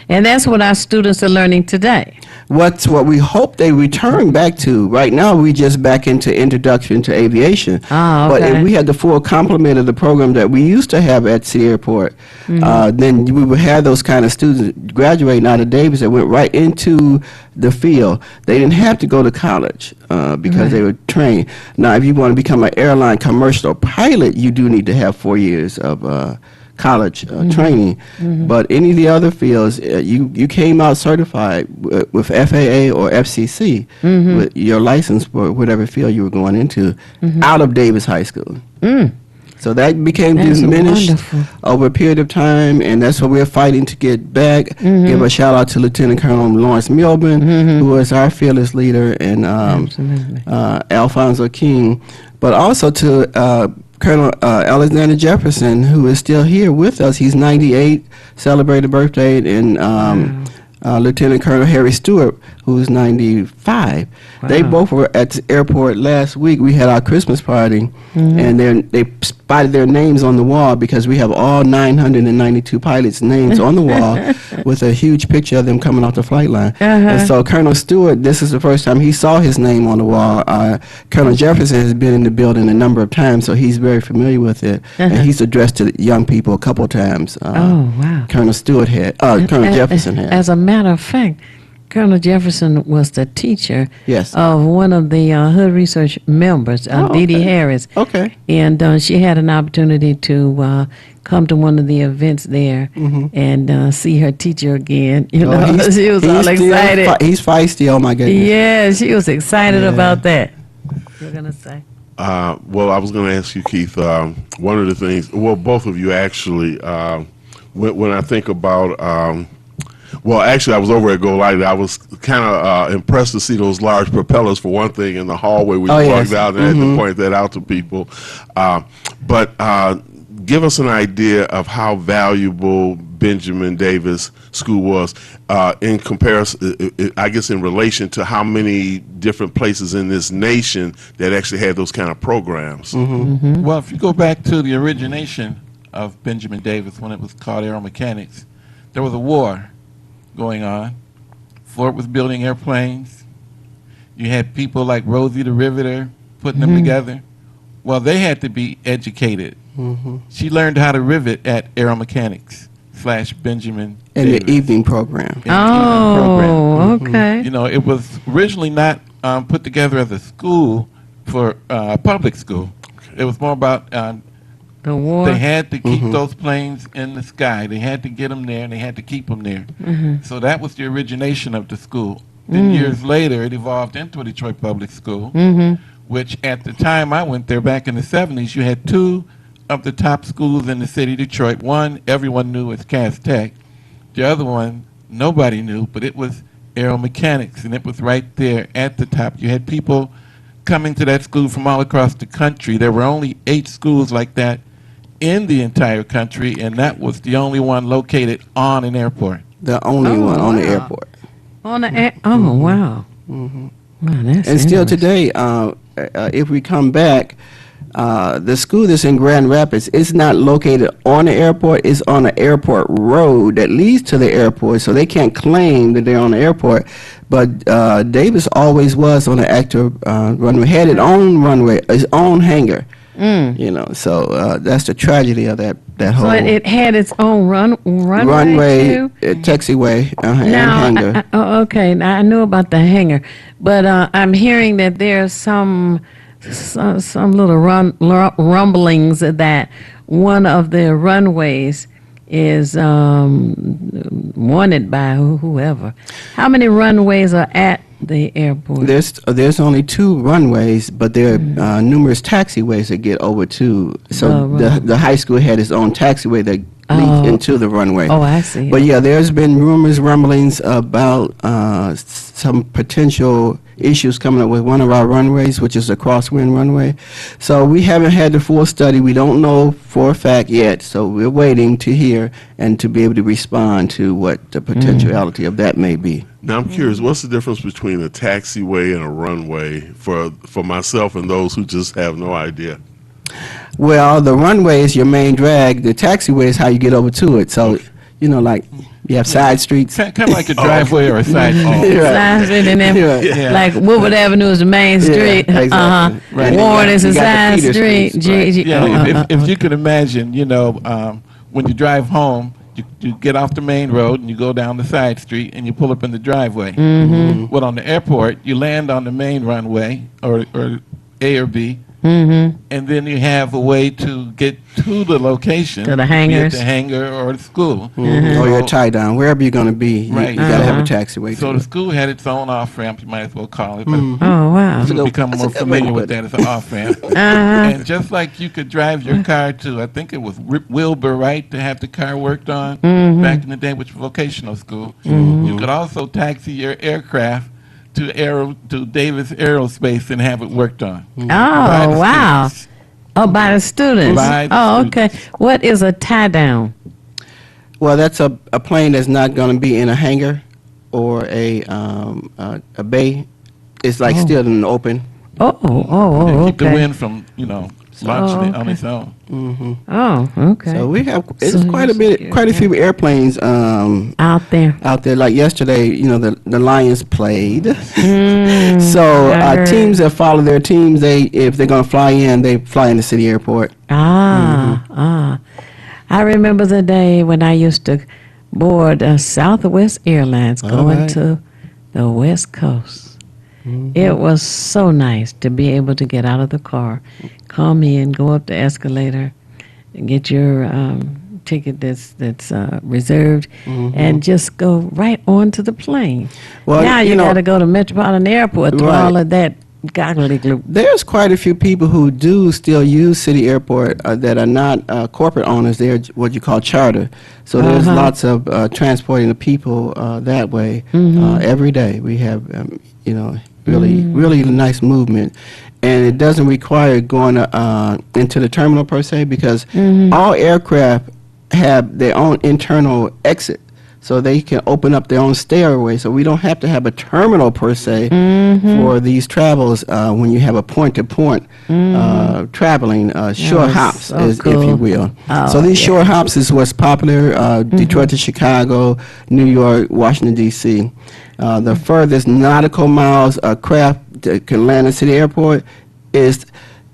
And that's what our students are learning today. What's what we hope they return back to. Right now, we just back into introduction to aviation. Ah, But okay. if we had the full complement of the program that we used to have at City Airport, then we would have those kind of students graduating out of Davis that went right into the field. They didn't have to go to college because they were trained. Now, if you want to become an airline commercial pilot, you do need to have 4 years of college training. But any of the other fields, you came out certified with FAA or FCC with your license for whatever field you were going into out of Davis High School. So that became That's diminished wonderful. over a period of time, and that's what we're fighting to get back. Give a shout out to Lieutenant Colonel Lawrence Milburn, who was our fearless leader, and Absolutely. Alfonso King, but also to Colonel Alexander Jefferson, who is still here with us. He's 98, celebrated birthday, and Lieutenant Colonel Harry Stewart, who's 95. They both were at the airport last week. We had our Christmas party, and they spotted their names on the wall because we have all 992 pilots' names on the wall with a huge picture of them coming off the flight line. And so Colonel Stewart, this is the first time he saw his name on the wall. Colonel Jefferson has been in the building a number of times, so he's very familiar with it. And he's addressed to young people a couple times. Oh, wow. Colonel Stewart had, Colonel Jefferson had. As a matter of fact, Colonel Jefferson was the teacher Yes. of one of the Hood Research members, Dee Dee okay. Harris. Okay. And she had an opportunity to come to one of the events there and see her teacher again. You know, she was all excited. He's feisty, oh my goodness. Yeah, she was excited about that. You're going to say? Well, I was going to ask you, Keith, one of the things, well, both of you actually, when I think about, well, actually, I was over at Go Light. I was kind of impressed to see those large propellers, for one thing, in the hallway when you walked out, and I had to point that out to people. But give us an idea of how valuable Benjamin Davis School was in comparison, I guess, in relation to how many different places in this nation that actually had those kind of programs. Well, if you go back to the origination of Benjamin Davis when it was called Aeromechanics, there was a war going on. Ford was building airplanes. You had people like Rosie the Riveter putting them together. Well, they had to be educated. She learned how to rivet at Aeromechanics / Benjamin In Davis. the evening program. In the evening program. Oh, okay. You know, it was originally not put together as a school for public school. It was more about The war. they had to keep those planes in the sky. They had to get them there, and they had to keep them there. So that was the origination of the school. Then years later, it evolved into a Detroit Public School, which at the time I went there back in the 70s, you had two of the top schools in the city of Detroit. One, everyone knew was Cass Tech. The other one, nobody knew, but it was Aeromechanics, and it was right there at the top. You had people coming to that school from all across the country. There were only 8 schools like that in the entire country, and that was the only one located on an airport. The only one on the airport. On the air. Oh, wow. Wow, that's And still interesting. today, if we come back, the school that's in Grand Rapids is not located on the airport. It's on an airport road that leads to the airport, so they can't claim that they're on the airport. But Davis always was on an active runway, had its own runway, its own hangar. You know, so that's the tragedy of that whole So it had its own runway too? taxiway, and Now, hangar. okay, now I know about the hangar, but I'm hearing that there's some little rumblings that one of the runways is wanted by whoever. How many runways are at the airport? There's only 2 runways, but there are numerous taxiways that get over to. So the high school had its own taxiway that leads into the runway. Oh, I see. But yeah, there's been rumblings about some potential issues coming up with one of our runways, which is a crosswind runway. So we haven't had the full study. We don't know for a fact yet. So we're waiting to hear and to be able to respond to what the potentiality of that may be. Now, I'm curious, what's the difference between a taxiway and a runway for myself and those who just have no idea? Well, the runway is your main drag. The taxiway is how you get over to it. So, you know, like You have side streets. Kind of like a driveway or a side street. Side street, and then Yeah. like Woodward Avenue is the main street. exactly. Right. Warren is a You got the side feeder street. streets, right. Yeah, if you could imagine, when you drive home, you get off the main road and you go down the side street and you pull up in the driveway. Well, on the airport, you land on the main runway or A or B, and then you have a way to get to the location, To the be it hangars. the hangar or the school. Or your tie down, wherever you're going to be, you, Right. you got to have a taxiway. So to the school had its own off ramp, you might as well call it. But Oh wow. you become that's more a good way to familiar with put it. that as an off ramp. And just like you could drive your car to, I think it was Wilbur, right, to have the car worked on back in the day, which was vocational school. You could also taxi your aircraft to Davis Aerospace and have it worked on. Oh By the wow. students. Oh, by the students. By the Oh, students. okay. What is a tie down? Well, that's a plane that's not going to be in a hangar or a bay. It's like still in the open. Oh, Keep the okay. wind from, launching it on its own. Oh, okay. So we have it's So quite a bit, quite a few airplanes Out there. out there. Like yesterday, the Lions played. Mm, So I heard. teams that follow their teams, if they're going to fly in, they fly in the city airport. I remember the day when I used to board Southwest Airlines going right. to the West Coast. It was so nice to be able to get out of the car, come in, go up the escalator, and get your ticket that's reserved, and just go right onto the plane. Well, now you know- got to go to Metropolitan Airport through Right. all of that gobbledygook. There's quite a few people who do still use City Airport that are not corporate owners. They're what you call charter. So there's lots of transporting the people that way every day. We have, really nice movement. And it doesn't require going into the terminal per se because all aircraft have their own internal exit. So they can open up their own stairway. So we don't have to have a terminal per se for these travels when you have a point-to-point traveling, short hops, so if cool. you will. Oh, so these yeah. short hops is what's popular, Detroit to Chicago, New York, Washington, D.C. The furthest nautical miles a craft that can land at City Airport is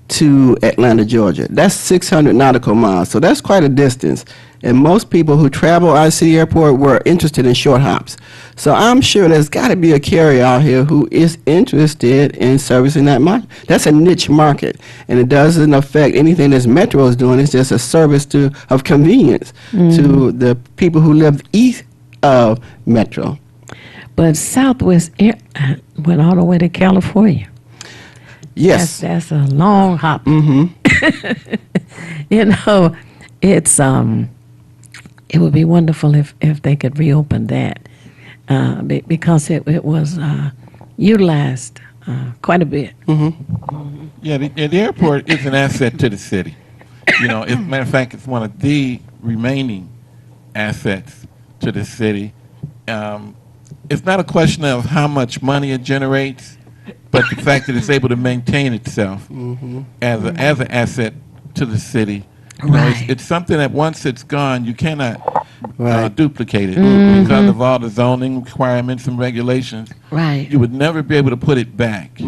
to Atlanta, Georgia. That's 600 nautical miles, so that's quite a distance. And most people who travel out of City Airport were interested in short hops. So I'm sure there's got to be a carrier out here who is interested in servicing that market. That's a niche market, and it doesn't affect anything that Metro is doing. It's just a service of convenience to the people who live east of Metro. But Southwest Air went all the way to California. Yes. That's a long hop. It's it would be wonderful if they could reopen that because it was utilized quite a bit. Yeah, the airport is an asset to the city. As a matter of fact, it's one of the remaining assets to the city. It's not a question of how much money it generates, but the fact that it's able to maintain itself as an asset to the city. Right. It's something that once it's gone, you cannot Right. duplicate it because of all the zoning requirements and regulations. Right. You would never be able to put it back.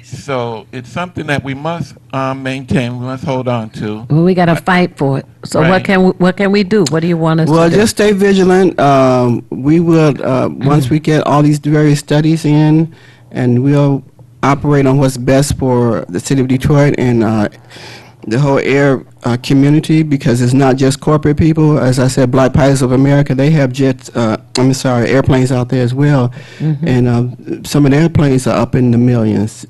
So it's something that we must maintain, we must hold on to. Well, we got to fight for it. So Right. what can we do? What do you want us Well, to do? just stay vigilant. We will, once we get all these various studies in, and we'll operate on what's best for the city of Detroit and the whole air community, because it's not just corporate people. As I said, Black Pilots of America, they have airplanes out there as well. And some of the airplanes are up in the millions,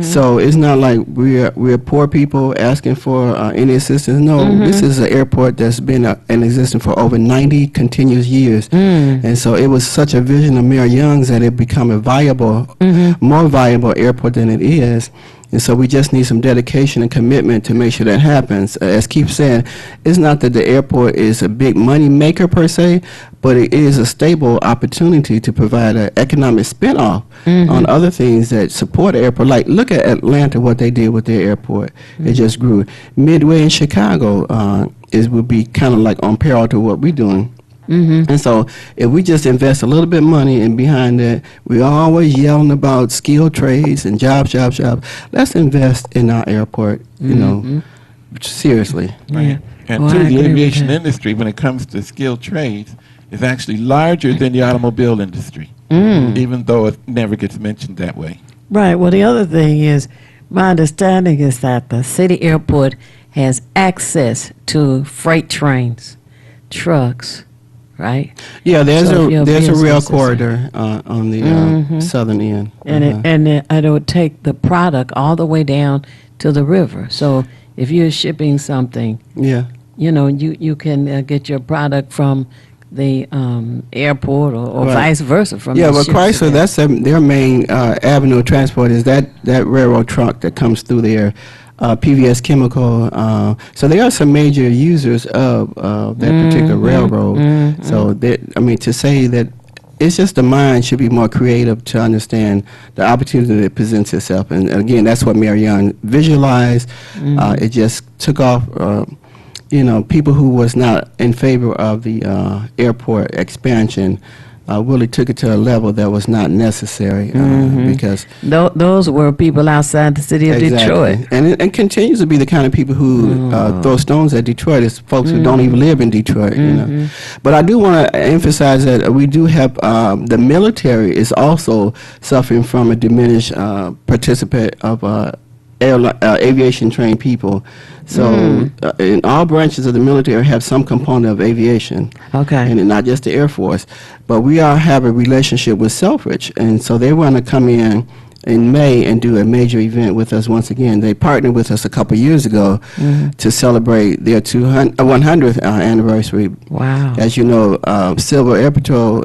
So it's not like we're poor people asking for any assistance. No, this is an airport that's been in existence for over 90 continuous years. And so it was such a vision of Mayor Young's that it become a more viable airport than it is. And so we just need some dedication and commitment to make sure that happens. As Keith said, it's not that the airport is a big money maker per se, but it is a stable opportunity to provide an economic spin-off on other things that support the airport. Like, look at Atlanta, what they did with their airport. It just grew. Midway in Chicago would be kind of like on parallel to what we're doing. And so if we just invest a little bit of money in behind that, we're always yelling about skilled trades and jobs. Let's invest in our airport, you know, seriously. Yeah. And Well, two, I the agree with aviation that. industry, when it comes to skilled trades, is actually larger than the automobile industry, even though it never gets mentioned that way. Right. Well, the other thing is, my understanding is that the city airport has access to freight trains, trucks, right? Yeah, there's So if your a rail business is- corridor on the southern end. And it would take the product all the way down to the river. So if you're shipping something, Yeah. you know, you can get your product from the airport or Right. vice versa from Yeah, the but ships Chrysler, there. that's their main avenue of transport is that railroad truck that comes through there, PVS Chemical. So there are some major users of that particular railroad. So to say that it's just the mind should be more creative to understand the opportunity that presents itself. And again, that's what Mary Young visualized. It just took off. People who was not in favor of the airport expansion really took it to a level that was not necessary because Those were people outside the city of Detroit. and it continues to be the kind of people who throw stones at Detroit. It's folks who don't even live in Detroit, you know. But I do want to emphasize that we do have the military is also suffering from a diminished participant of aviation trained people. So in all branches of the military have some component of aviation. Okay. And not just the Air Force. But we all have a relationship with Selfridge. And so they want to come in May and do a major event with us once again. They partnered with us a couple years ago to celebrate their 100th anniversary. Wow. As you know, Civil Air Patrol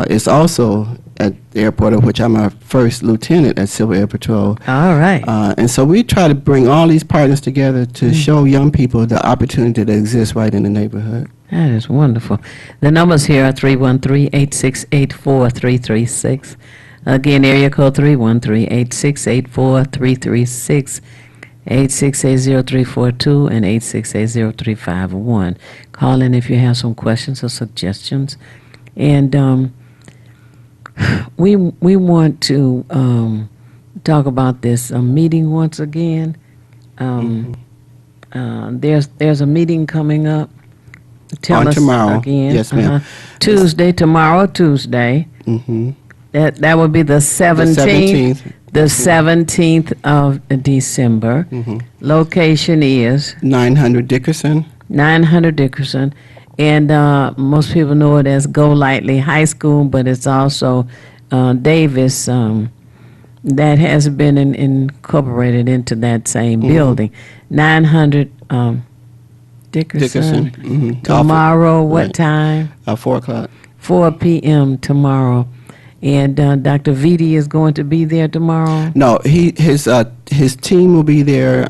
is also at the airport, of which I'm our first lieutenant at Civil Air Patrol. All right. And so we try to bring all these partners together to show young people the opportunity that exists right in the neighborhood. That is wonderful. The numbers here are 313-868-4336. Again, area code 313-868-4336, 868-0342, and 868-0351. Call in if you have some questions or suggestions. And we want to talk about this meeting once again. There's a meeting coming up. Tell On us tomorrow. again. Yes, ma'am. Tuesday. Mm-hmm. That would be the 17th. The 17th of December. Location is 900 Dickerson. 900 Dickerson. And most people know it as Go Lightly High School, but it's also Davis that has been incorporated into that same building. 900 Dickerson. Mhm. Tomorrow, what Right. time? 4 o'clock. 4 p.m. tomorrow. And Dr. Vitti is going to be there tomorrow. No, his team will be there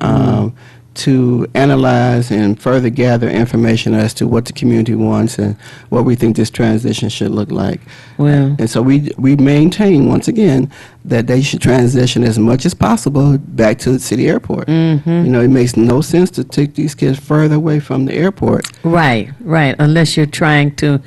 to analyze and further gather information as to what the community wants and what we think this transition should look like. Well, And so we maintain, once again, that they should transition as much as possible back to the city airport. You know, it makes no sense to take these kids further away from the airport. right. Unless you're trying to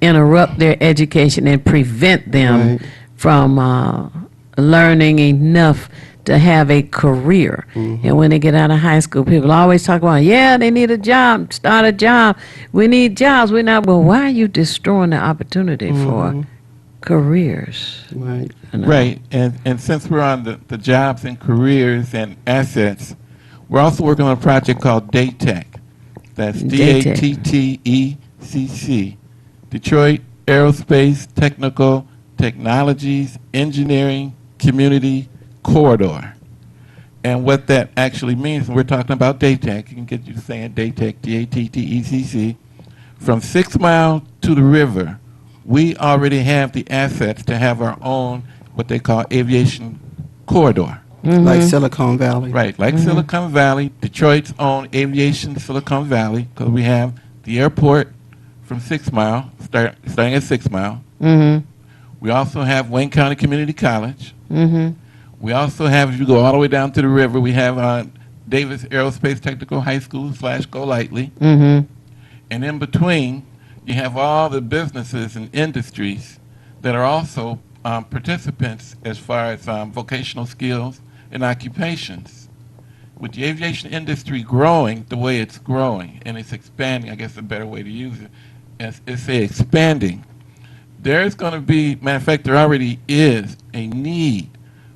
interrupt their education and prevent them Right. from learning enough to have a career. And when they get out of high school, people always talk about, yeah, they need a job, start a job. We need jobs. We're not, well, why are you destroying the opportunity for careers? Right. You know? Right, and since we're on the jobs and careers and assets, we're also working on a project called DATEC. That's DATEC. DATTECC, Detroit Aerospace Technical Technologies Engineering Community Corridor. And what that actually means, when we're talking about DATEC, you can get you saying DATEC, DATTECC, from 6 Mile to the river, we already have the assets to have our own, what they call aviation corridor. Like Silicon Valley. Right, like Silicon Valley, Detroit's own aviation Silicon Valley, because we have the airport from 6 Mile, starting at 6 Mile. We also have Wayne County Community College. We also have, if you go all the way down to the river, we have Davis Aerospace Technical High School / Go Lightly. And in between, you have all the businesses and industries that are also participants as far as vocational skills and occupations. With the aviation industry growing the way it's growing, and it's expanding, I guess a better way to use it, is expanding, there's going to be, matter of fact, there already is a need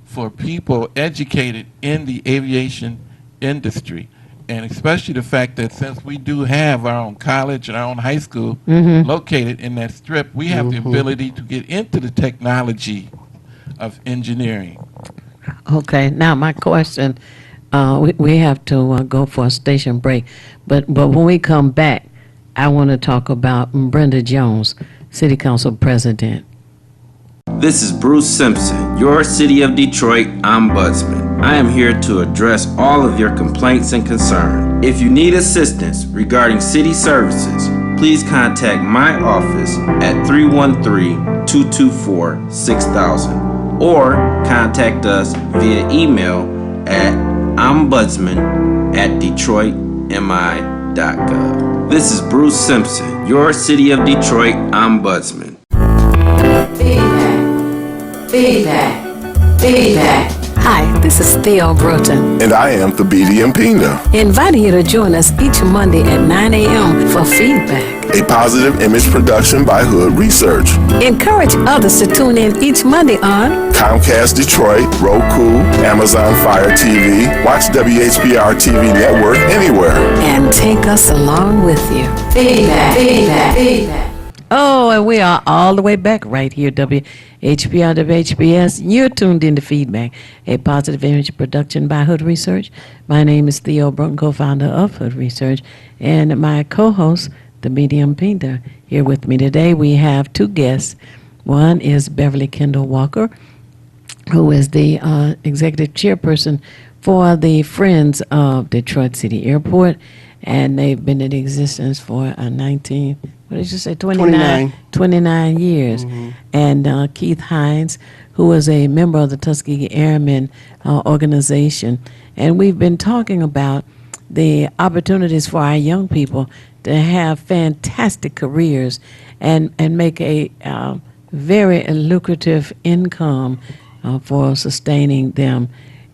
for people educated in the aviation industry. And especially the fact that since we do have our own college and our own high school located in that strip, we have the ability to get into the technology of engineering. Okay, now my question, we have to go for a station break, but when we come back, I want to talk about Brenda Jones, City Council President. This is Bruce Simpson, your City of Detroit Ombudsman. I am here to address all of your complaints and concerns. If you need assistance regarding city services, please contact my office at 313-224-6000 or contact us via email at ombudsman@detroitmi.gov. This is Bruce Simpson, your City of Detroit Ombudsman. Feedback. Hi, this is Theo Bruton, And I am Thabiti Mpina, inviting you to join us each Monday at 9 a.m. for feedback. a positive image production by Hood Research. Encourage others to tune in each Monday on Comcast Detroit, Roku, Amazon Fire TV, watch WHPR TV Network anywhere. and take us along with you. Feedback. Oh, and we are all the way back right here, WHPR, WHBS. You're tuned into Feedback, a positive image production by Hood Research. My name is Theo Brunton, co-founder of Hood Research, and my co-host, the Medium Pinta. Here with me today, we have two guests. One is Beverly Kendall Walker, who is the executive chairperson for the Friends of Detroit City Airport, and they've been in existence for 29 years. And Keith Hines, who is a member of the Tuskegee Airmen organization. And we've been talking about the opportunities for our young people to have fantastic careers and make a very lucrative income for sustaining them.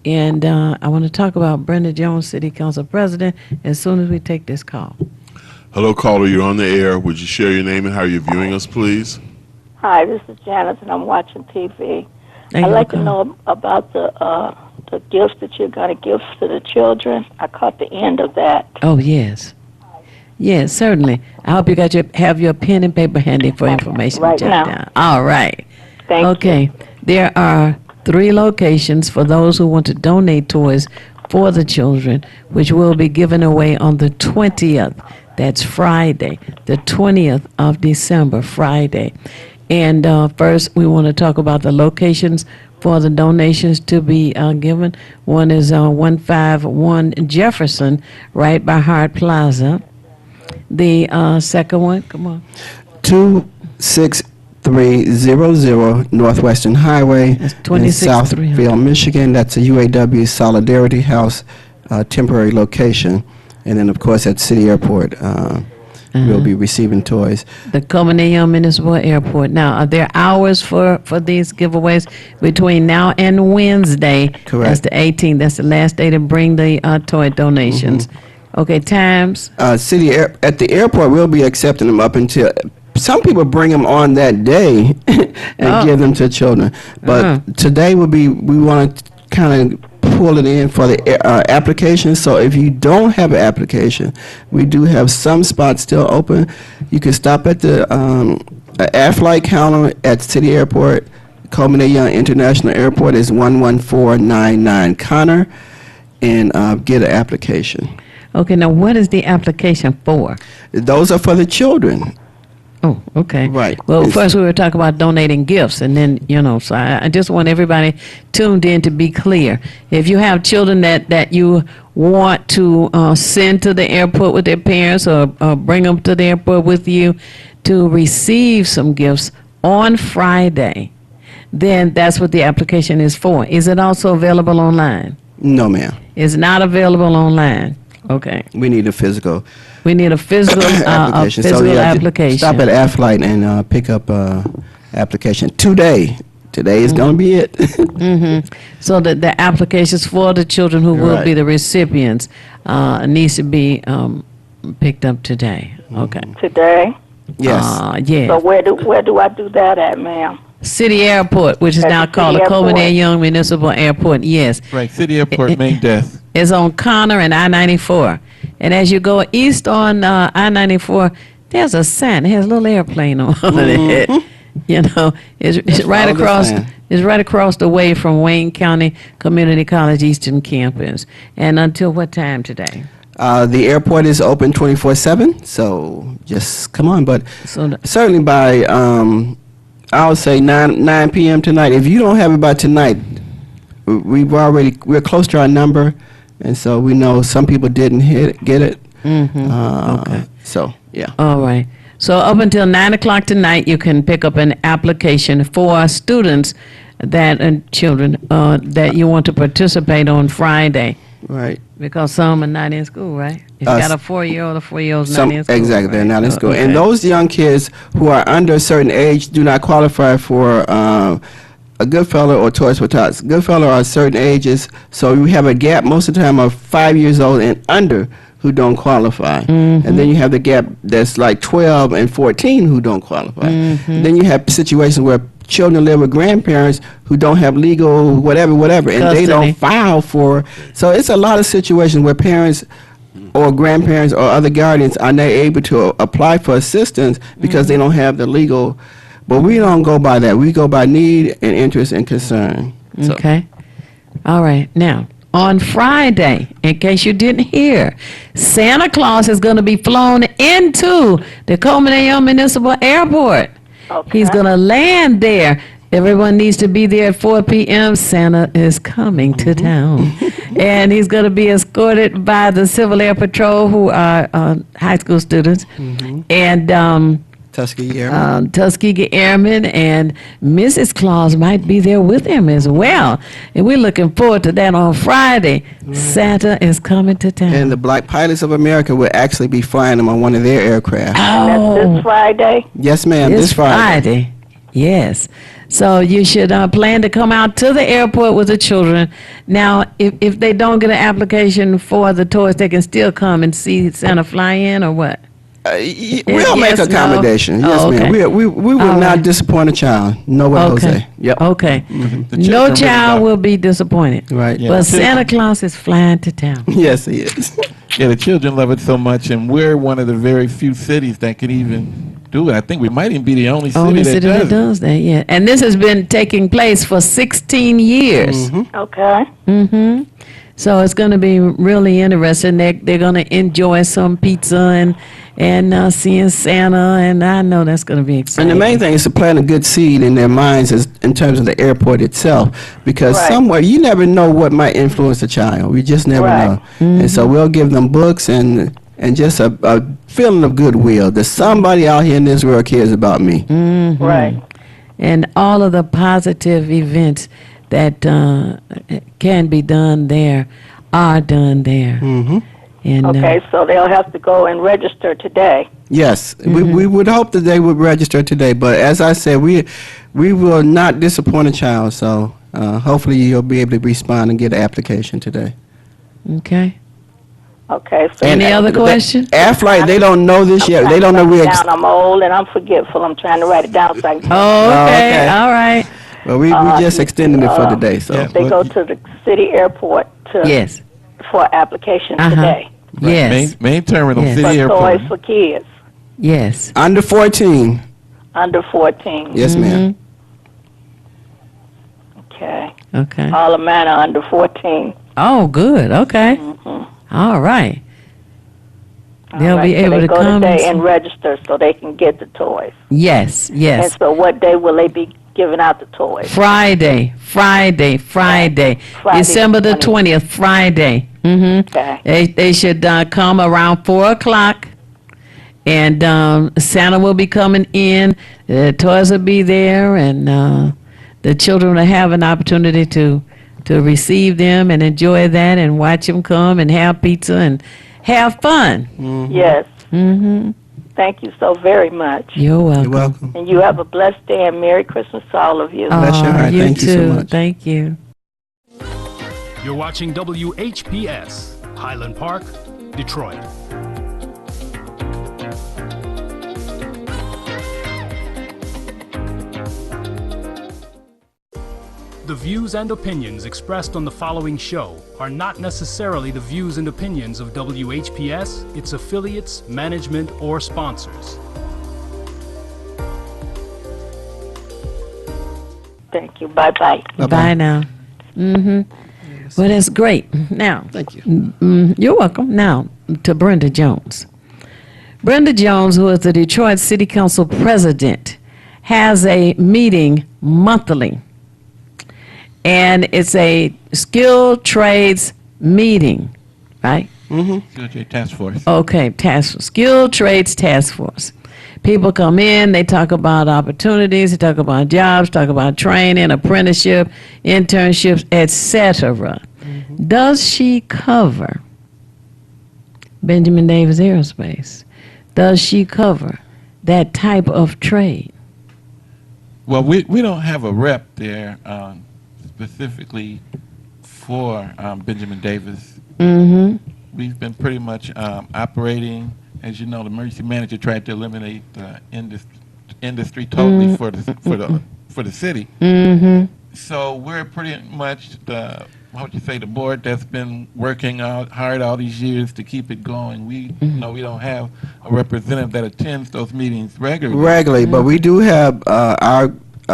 And I want to talk about Brenda Jones, City Council President, as soon as we take this call. Hello, caller. You're on the air. Would you share your name and how you're viewing us, please? Hi, this is Janice, and I'm watching TV. There I'd you like go. to know about the gifts that you're going to give to the children. I caught the end of that. Oh, yes. Yes, certainly. I hope you have your pen and paper handy for information Right to jot now. down. All right. Thank Okay. There are 3 locations for those who want to donate toys for the children, which will be given away on the 20th. That's Friday, the 20th of December, Friday. And first, we want to talk about the locations for the donations to be given. One is 151 Jefferson, right by Hart Plaza. The second one, come on. 26300 Northwestern Highway That's in 26300. Southfield, Michigan. That's a UAW Solidarity House temporary location. And then, of course, at City Airport, we'll be receiving toys. The Comineo Municipal Airport. Now, are there hours for these giveaways between now and Wednesday? Correct. That's the 18th. That's the last day to bring the toy donations. Okay, times? At the airport, we'll be accepting them up until... Some people bring them on that day and give them to children. But today we want to kind of pull it in for the application. So if you don't have an application, we do have some spots still open. You can stop at the air flight counter at City Airport. Coleman A. Young International Airport is 11499 Connor, and get an application. Okay, now what is the application for? Those are for the children. Oh, okay. Right. Well, It's- first we were talking about donating gifts, and then, so I just want everybody tuned in to be clear. If you have children that you want to send to the airport with their parents or bring them to the airport with you to receive some gifts on Friday, then that's what the application is for. Is it also available online? No, ma'am. It's not available online. Okay. We need a physical We need a physical application. application. Stop at Aflight and pick up application today. Today is going to be it. So that the applications for the children who will Right. be the recipients needs to be picked up today. Okay. Today. Yes. Yeah. So where do I do that at, ma'am? City Airport, which is At now the called the City Coleman A. Airport. Young Municipal Airport. Yes. Right, City Airport, main desk. It's on Connor and I-94. And as you go east on I-94, there's a sign. It has a little airplane on it. You know, it's right follow the across. sign. It's right across the way from Wayne County Community College Eastern Campus. And until what time today? The airport is open 24/7, so just come on. But So the- certainly by, I would say 9 p.m. tonight. If you don't have it by tonight, we're close to our number, and so we know some people didn't get it. Okay. So, yeah. All right. So up until 9 o'clock tonight, you can pick up an application for students that and children that you want to participate on Friday, Right. because some are not in school, right? If you got a 4-year-old, the 4-year-old's not Some, in school. exactly, they're right? not in school. Okay. And those young kids who are under a certain age do not qualify for a Goodfellow or Toys for Tots. Goodfellow are certain ages, so we have a gap most of the time of 5 years old and under who don't qualify. And then you have the gap that's like 12 and 14 who don't qualify. Then you have situations where children live with grandparents who don't have legal whatever, and they Custody. don't file for. So it's a lot of situations where parents or grandparents or other guardians are not able to apply for assistance because they don't have the legal. But we don't go by that. We go by need and interest and concern. So, Okay. All right. Now, on Friday, in case you didn't hear, Santa Claus is going to be flown into the Coleman A. Young Municipal Airport. Okay. He's going to land there. Everyone needs to be there at 4 p.m. Santa is coming to town. And he's going to be escorted by the Civil Air Patrol, who are high school students. And Tuskegee Airmen. Tuskegee Airmen, and Mrs. Claus might be there with him as well. And we're looking forward to that on Friday. Santa is coming to town. And the Black Pilots of America will actually be flying them on one of their aircraft. That's this Friday. Yes, ma'am. It's This Friday. Yes. So you should plan to come out to the airport with the children. Now, if they don't get an application for the toys, they can still come and see Santa fly in, or what? We'll make yes, no? accommodation. Oh, Yes, okay. ma'am. We will All not right. disappoint a child. No way, Okay. Jose. Yep. Okay. The No children really child love- will be disappointed. Right. Yeah. But Santa Claus is flying to town. Yes, he is. Yeah, the children love it so much, and we're one of the very few cities that can even do it. I think we might even be the only city Only that city does that it. does that, yeah. And this has been taking place for 16 years. Okay. So it's going to be really interesting. They're going to enjoy some pizza and seeing Santa, and I know that's going to be And exciting. the main thing is to plant a good seed in their minds is in terms of the airport itself, because Right. somewhere you never know what might influence a child. We just never Right. know. And so we'll give them books and just a feeling of goodwill that somebody out here in this world cares about me. Right. And all of the positive events that can be done there are done there. And, Okay, so they'll have to go and register today. Yes, we would hope that they would register today, but as I said, we will not disappoint a child. So hopefully you'll be able to respond and get an application today. Okay. Okay, so Any other the- question? Aflight, they don't know this yet. They don't know we're. down. I'm old and I'm forgetful. I'm trying to write it down so I can. Oh, okay. okay. All right. Well, we just extended it for today. So Yeah. They go to the city airport Yes. for application Uh-huh. today Yes. Main terminal, Yes. for city airport. toys for kids Yes. under 14. under 14. Yes, ma'am. Okay, Okay. all of mine are under 14. Oh, good. Okay. All right. They'll All be right, so able they to go come and today see- and register so they can get the toys. Yes. And Yes. so, what day will they be giving out the toys? Friday. Friday, December the 20th, Friday. Okay. They should come around 4 o'clock, and Santa will be coming in. The toys will be there, and the children will have an opportunity to receive them and enjoy that and watch them come and have pizza and have fun. Yes. Mm-hmm. Thank you so very much. You're welcome. You're welcome. And you have a blessed day and Merry Christmas to all of you. Bless your heart. You Thank too. you so much. Thank you. You're watching WHPS, Highland Park, Detroit. The views and opinions expressed on the following show are not necessarily the views and opinions of WHPS, its affiliates, management, or sponsors. Thank you. Bye-bye. Bye now. Mm-hmm. Well, that's great. Now, Thank you. you're welcome. Now, to Brenda Jones. Brenda Jones, who is the Detroit City Council president, has a meeting monthly. And it's a skilled trades meeting, right? COJ Task Force. Okay, skilled trades task force. People come in, they talk about opportunities, they talk about jobs, talk about training, apprenticeship, internships, etc. Does she cover Benjamin Davis Aerospace? Does she cover that type of trade? Well, we don't have a rep there specifically for Benjamin Davis. Mm-hmm. We've been pretty much operating. As you know, the emergency manager tried to eliminate the industry totally for the city. Mm-hmm. So we're pretty much the board that's been working out hard all these years to keep it going. We we don't have a representative that attends those meetings regularly. But we do have our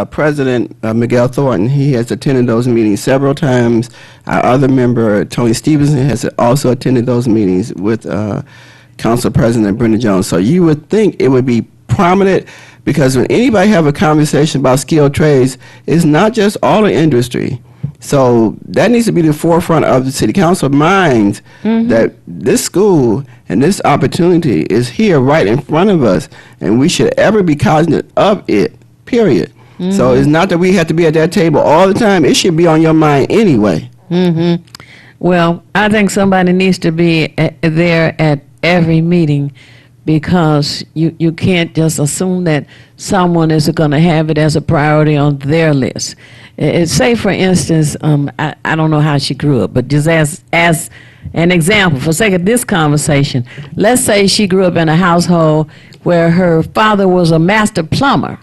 president, Miguel Thornton. He has attended those meetings several times. Our other member, Tony Stevenson, has also attended those meetings with Council President Brenda Jones. So you would think it would be prominent, because when anybody have a conversation about skilled trades, it's not just all the industry. So that needs to be the forefront of the city council minds, that this school and this opportunity is here right in front of us, and we should ever be cognizant of it, period. So it's not that we have to be at that table all the time. It should be on your mind anyway. Mm-hmm. Well, I think somebody needs to be there at every meeting, because you can't just assume that someone is going to have it as a priority on their list. Say, for instance, I don't know how she grew up, but just as an example, for sake of this conversation, let's say she grew up in a household where her father was a master plumber,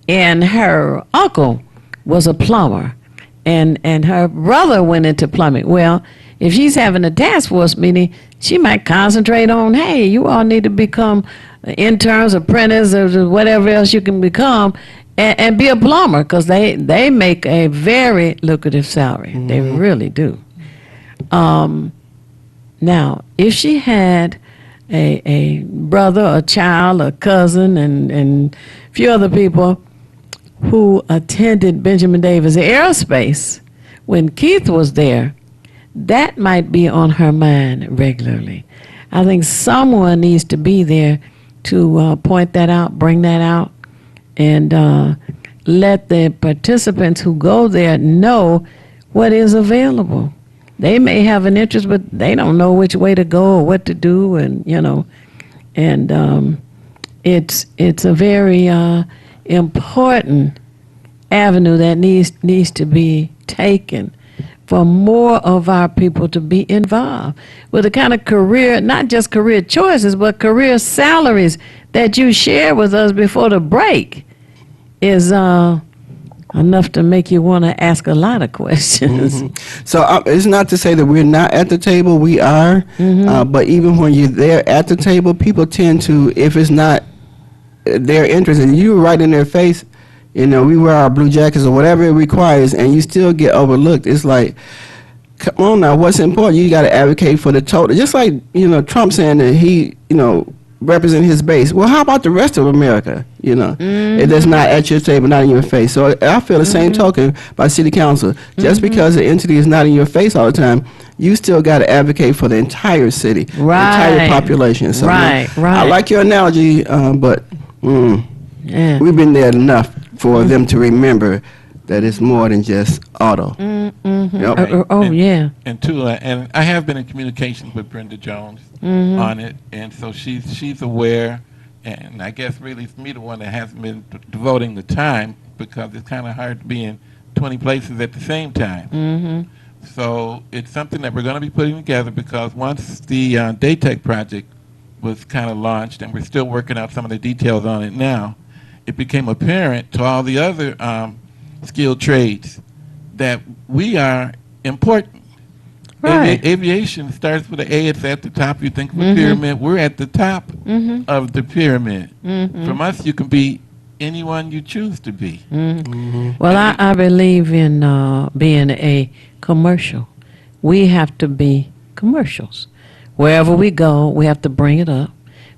and her uncle was a plumber, and her brother went into plumbing. Well, if she's having a task force meeting, she might concentrate on, hey, you all need to become interns, apprentices, or whatever else you can become, and be a plumber, because they make a very lucrative salary. They really do. Now, if she had a brother, a child, a cousin, and a few other people who attended Benjamin Davis Aerospace when Keith was there, that might be on her mind regularly. I think someone needs to be there to point that out, bring that out, and let the participants who go there know what is available. They may have an interest, but they don't know which way to go or what to do, and it's a very important avenue that needs to be taken for more of our people to be involved with the kind of career, not just career choices, but career salaries that you shared with us before the break is enough to make you want to ask a lot of questions. So it's not to say that we're not at the table. We are. But even when you're there at the table, people tend to, if it's not their interest, and you're right in their face, we wear our blue jackets or whatever it requires, and you still get overlooked. It's like, come on now, what's important? You got to advocate for the total. Just like, Trump saying that he, represent his base. Well, how about the rest of America? If that's not at your table, not in your face. So I feel the same token by city council. Just because the entity is not in your face all the time, you still got to advocate for the entire city, the entire population. So Right. I like your analogy, but Yeah. we've been there enough for them to remember that it's more than just auto. Yep. Oh, yeah. And two, and I have been in communications with Brenda Jones on it, and so she's aware. And I guess really it's me the one that hasn't been devoting the time, because it's kind of hard to be in 20 places at the same time. So it's something that we're going to be putting together, because once the Daytech project was kind of launched, and we're still working out some of the details on it now, it became apparent to all the other skilled trades that we are important. Right. Aviation starts with an A. It's at the top. You think of a pyramid. We're at the top of the pyramid. From us, you can be anyone you choose to be. Well, I believe in being a commercial. We have to be commercials. Wherever we go, we have to bring it up.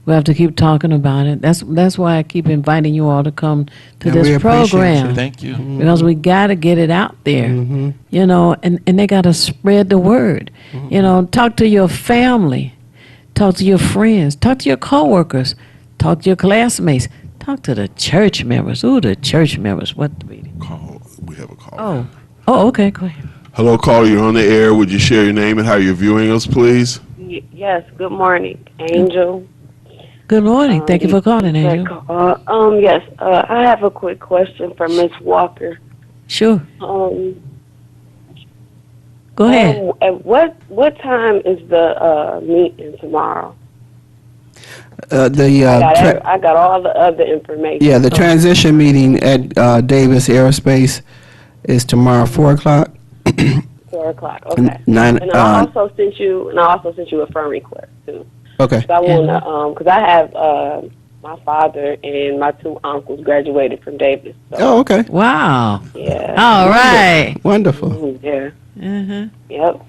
We have to keep talking about it. That's why I keep inviting you all to come to And we this appreciate program. you. Thank you. Because we got to get it out there, you know, and they got to spread the word. You know, talk to your family, talk to your friends, talk to your coworkers, talk to your classmates, talk to the church members. Ooh, the church members. What the meeting? Call. We have a call. Oh, okay, go ahead. Hello, caller. You're on the air. Would you share your name and how you're viewing us, please? Yes, good morning, Angel. Good morning. Thank you for calling, Angel. Yes, I have a quick question for Miss Walker. Sure. Go ahead. At what time is the meeting tomorrow? I got all the other information. Yeah, the transition meeting at Davis Aerospace is tomorrow, 4:00. 4:00. Okay. And I also sent you a friend request too. Okay. So I want to, because I have my father and my two uncles graduated from Davis. So, Oh, okay. Wow. yeah. All right. Wonderful. Yeah. Uh-huh. Yep.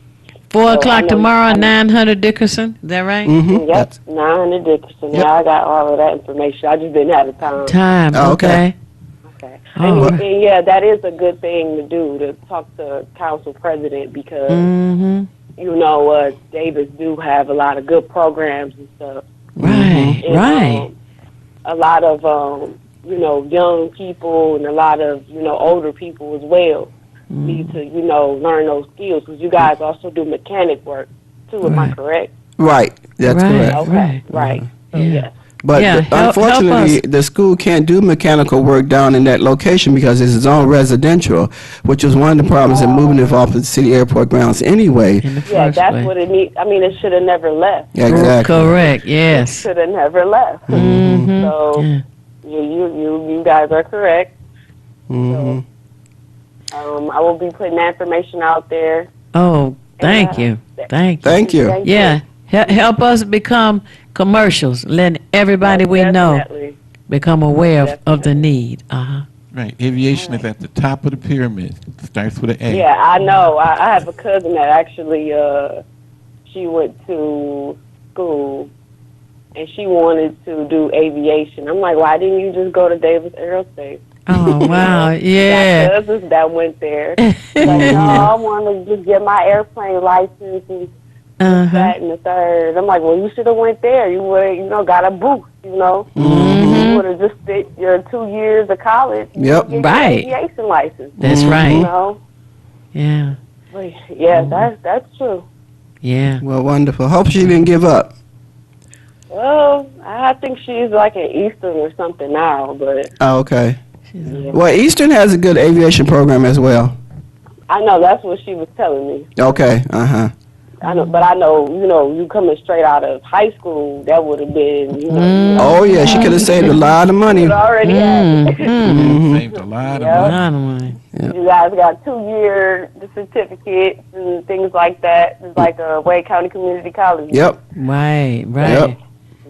4 o'clock I know- tomorrow, 900 Dickerson. Is that right? Yep. 900 Dickerson. Yep. Yeah, I got all of that information. I just didn't have the time. Time. Oh, Okay. Okay. All And, right. and yeah, that is a good thing to do, to talk to council president, because Mm-hmm. you know, Davis do have a lot of good programs and stuff. Right. And, Right. a lot of you know, young people and a lot of, you know, older people as well need to, you know, learn those skills, because you guys also do mechanic work too. Am I Right. correct? Right. That's Right. correct. Okay. Right. So, Yeah. yes. But Yeah, help unfortunately, us. the school can't do mechanical work down in that location because it's zone residential, which is one of the problems in moving it off the city airport grounds anyway. In the Yeah, first that's place. what it needs. I mean, it should have never left. Yeah, exactly. Correct. Yes. Should have never left. Mm-hmm. So Yeah. you guys are correct. hmm I will be putting that information out there. Oh, thank you. Thank you. Thank you. Yeah. Help us become commercials. Let everybody we know Definitely. become aware of the need. Uh-huh. Right. Aviation is at the top of the pyramid. Starts with an A. Yeah, I know. I have a cousin that actually, she went to school and she wanted to do aviation. I'm like, why didn't you just go to Davis Aerospace? Oh, wow. Got Yeah. cousins that went there. Like, no, I want to just get my airplane license and Uh-huh. that and the third. I'm like, well, you should have went there. You would have, you know, got a boost, you know. Mm-hmm. You would have just spent your 2 years of college. Yep. Get Right. Your aviation license. That's You right. know. Yeah. But, yeah, that's true. Yeah. Well, wonderful. Hope she didn't give up. Well, I think she's like at Eastern or something now, but Oh, okay. yeah. Well, Eastern has a good aviation program as well. I know that's what she was telling me. Okay. Uh-huh. I know, but I know, you know, you coming straight out of high school, that would have been, you know, Oh, yeah. She could have saved a lot of money. you already had it. Mm-hmm. Saved a lot of Yeah. money. I don't mind. You guys got 2-year certificates and things like that. It's like Wade County Community College. Yep. Right. Right. Yep.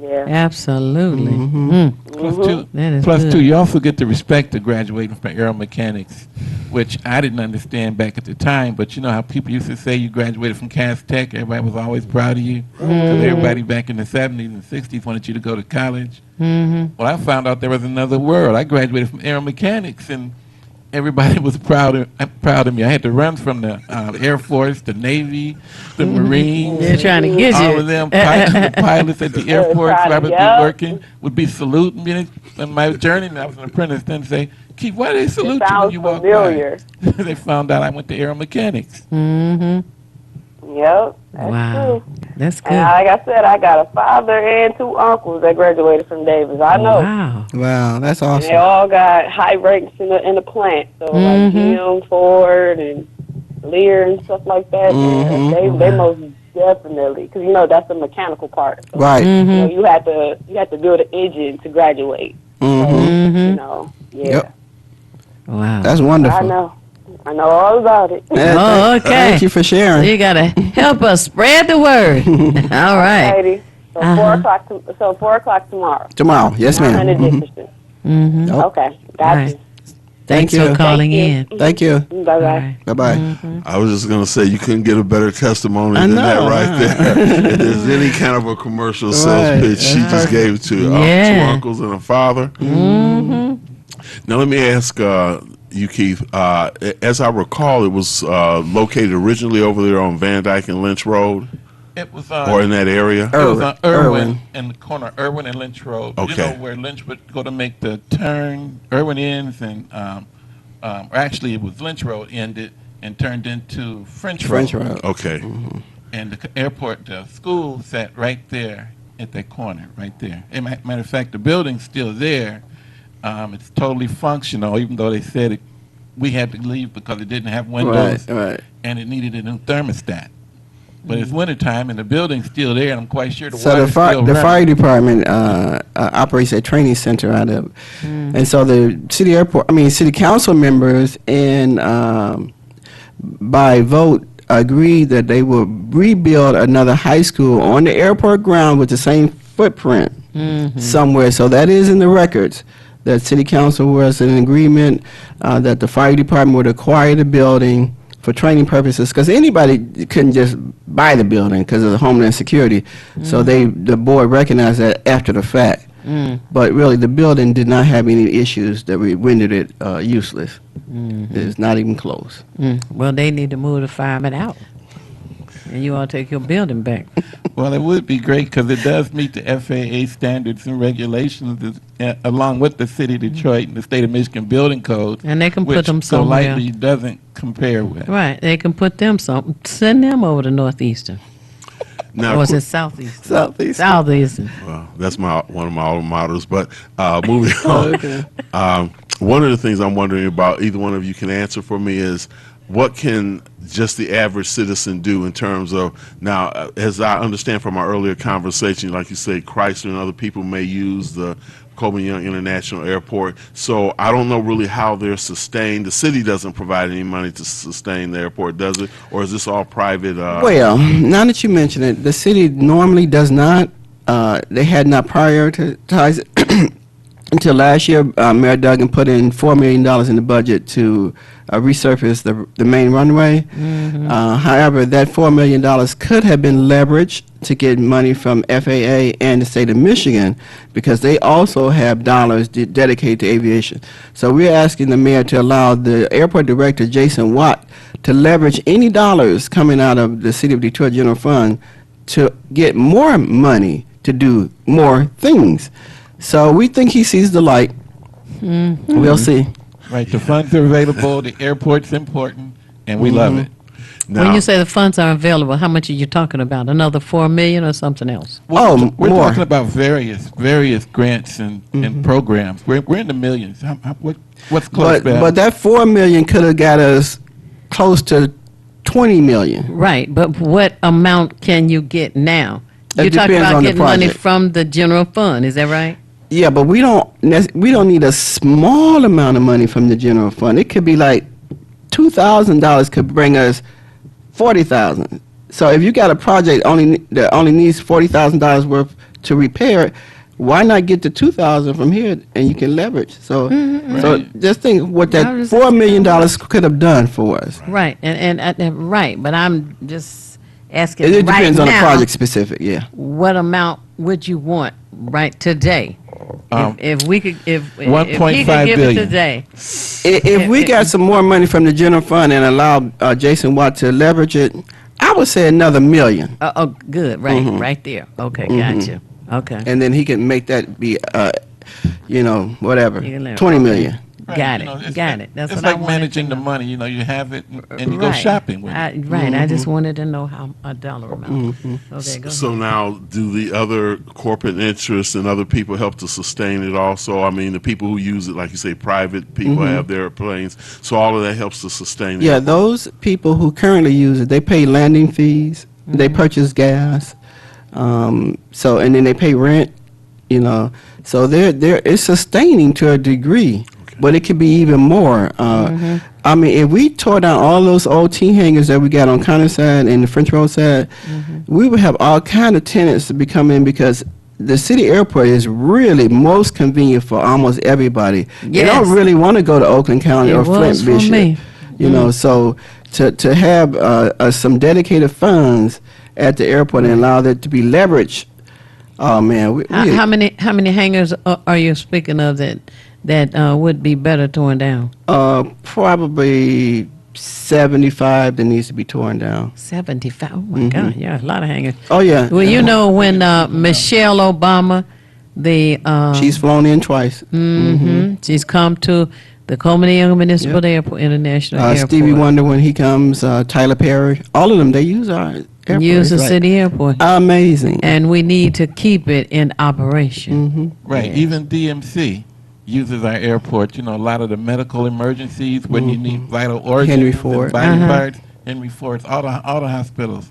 Yeah. Absolutely. Mm-hmm. Mm. Plus That is two, good. you also get the respect of graduating from aeromechanics, which I didn't understand back at the time. But you know how people used to say you graduated from Cass Tech, everybody was always proud of you. Because everybody back in the 70s and 60s wanted you to go to college. Mm-hmm. Well, I found out there was another world. I graduated from aeromechanics, and everybody was proud of me. I had to run from the Air Force, the Navy, the Marines. They're trying to get All you. of them the pilots at the airports where I would be Yep. working would be saluting me on my journey. And I was an apprentice. Then say, Keith, why do they salute you when sounds you walk familiar. by? They found out I went to aeromechanics. Mm-hmm. Yep, that's Wow. true. That's good. And like I said, I got a father and 2 uncles that graduated from Davis. I know. Wow. Wow, that's And they awesome. all got high ranks in the plant. So like Jim Ford and Lear and stuff like that. Mhm. Man, they most definitely, because you know that's the mechanical part. So, Right. You know, you had to build an engine to graduate. Mm-hmm. You know. Yeah. Yep. Wow. That's I wonderful. know. I know all about it. Yeah, Oh, okay. Thank you for So sharing. you got to help us spread the word. All right. Alrighty. So Uh-huh. 4 o'clock tomorrow. Tomorrow. Yes, ma'am. 900 Mhm. Dickerson. Mm-hmm. Yep. Okay. Got Right. you. Thanks you. for calling in. Thank you. Bye All bye. right. Bye-bye. I was just going to say, you couldn't get a better testimony I than know, that right huh? there. If there's any kind of a commercial sales Right. pitch, she just gave it to Yeah. 2 uncles and a father. Mm-hmm. Now, let me ask you, Keith. As I recall, it was located originally over there on Van Dyke and Lynch Road, It was or in that area. It was on Irwin, Irwin. in the corner of Irwin and Lynch Road. You Okay. know where Lynch would go to make the turn. Irwin ends, and or actually it was Lynch Road ended and turned into French Road. French Road. Okay. And the airport, the school sat right there at that corner, right there. Matter of fact, the building's still there. It's totally functional, even though they said we had to leave because it didn't have windows Right. and it needed a new thermostat. But it's wintertime and the building's still there, and I'm quite sure the So water's still the running. fire department operates a training center out of, and so the city council members and by vote agreed that they will rebuild another high school on the airport ground with the same footprint somewhere. So that is in the records. That city council was in agreement that the fire department would acquire the building for training purposes, because anybody couldn't just buy the building because of the Homeland Security. So the board recognized that after the fact. But really, the building did not have any issues that rendered it useless. It's not even close. Well, they need to move the firemen out. And you all take your building back. Well, it would be great because it does meet the FAA standards and regulations along with the city of Detroit and the state of Michigan building code. And they can put which them so somewhere. lightly doesn't compare with. Right. They can put them send them over to Northeastern. Now, Or is it Southeastern? Southeast. Southeastern. well, that's one of my alma maters. But moving on, one of the things I'm wondering about, either one of you can answer for me, is what can just the average citizen do in terms of, now, as I understand from our earlier conversation, like you say, Chrysler and other people may use the Coleman Young International Airport. So I don't know really how they're sustained. The city doesn't provide any money to sustain the airport, does it? Or is this all private? Well, now that you mention it, the city normally does not. They had not prioritized it until last year. Mayor Duggan put in $4 million in the budget to resurface the main runway. However, that $4 million could have been leveraged to get money from FAA and the state of Michigan, because they also have dollars dedicated to aviation. So we're asking the mayor to allow the airport director, Jason Watt, to leverage any dollars coming out of the City of Detroit General Fund to get more money to do more things. So we think he sees the light. We'll see. Right, the funds are available, the airport's important, and we love it. now, When you say the funds are available, how much are you talking about? Another $4 million or something else? We're more. talking about various grants and programs. We're in the millions. What's close, But that $4 million could have got us close to $20 million. Right, but what amount can you get now? It You're talking depends about on the getting money project. from the general fund, is that right? Yeah, but we don't need a small amount of money from the general fund. It could be like $2,000 could bring us $40,000. So if you got a project that only needs $40,000 worth to repair it, why not get the $2,000 from here and you can leverage? So just think what that $4 million could have done for us. Right, and right, but I'm just asking It right depends on the now, project specific. Yeah. what amount would you want right today? If we could, if he could 1.5 give billion. it today, If we got some more money from the general fund and allow Jason Watt to leverage it, I would say another $1 million. good, right, right there. Okay, gotcha. Okay, And then he can make that be, whatever, You can leverage. $20 million. Right, Got you know, it. Got it. That's it's what I like wanted to managing the know. money. You know, you have it and you go shopping with it. Right. I just wanted to know how a dollar amount. Okay, go So ahead. now, do the other corporate interests and other people help to sustain it also? I mean, the people who use it, like you say, private people have their planes, so all of that helps to sustain it. Yeah, those people who currently use it, they pay landing fees, they purchase gas, so and then they pay rent, you know. So it's sustaining to a degree, but it could be even more. I mean, if we tore down all those old T hangars that we got on Conner side and the French Road side, we would have all kind of tenants to be coming in because the city airport is really most convenient for almost everybody. They Yes. don't really want to go to Oakland County It or was Flint for Bishop. me. You know, so to have some dedicated funds at the airport and allow that to be leveraged, oh man, How many hangars are you speaking of that would be better torn down? probably 75 that needs to be torn down. 75. Oh my God, yeah, a lot of hangars. Oh yeah, Well, you know when Michelle Obama, the she's flown in twice. she's come to the Coleman Young Municipal Airport International Airport. Stevie Wonder when he comes, Tyler Perry, all of them, they use our airport. Use the It's like city airport, amazing. and we need to keep it in operation. Right. Yes. Even DMC uses our airport. You know, a lot of the medical emergencies when you need vital organs, Henry and Ford. body parts, Henry Ford, all the hospitals.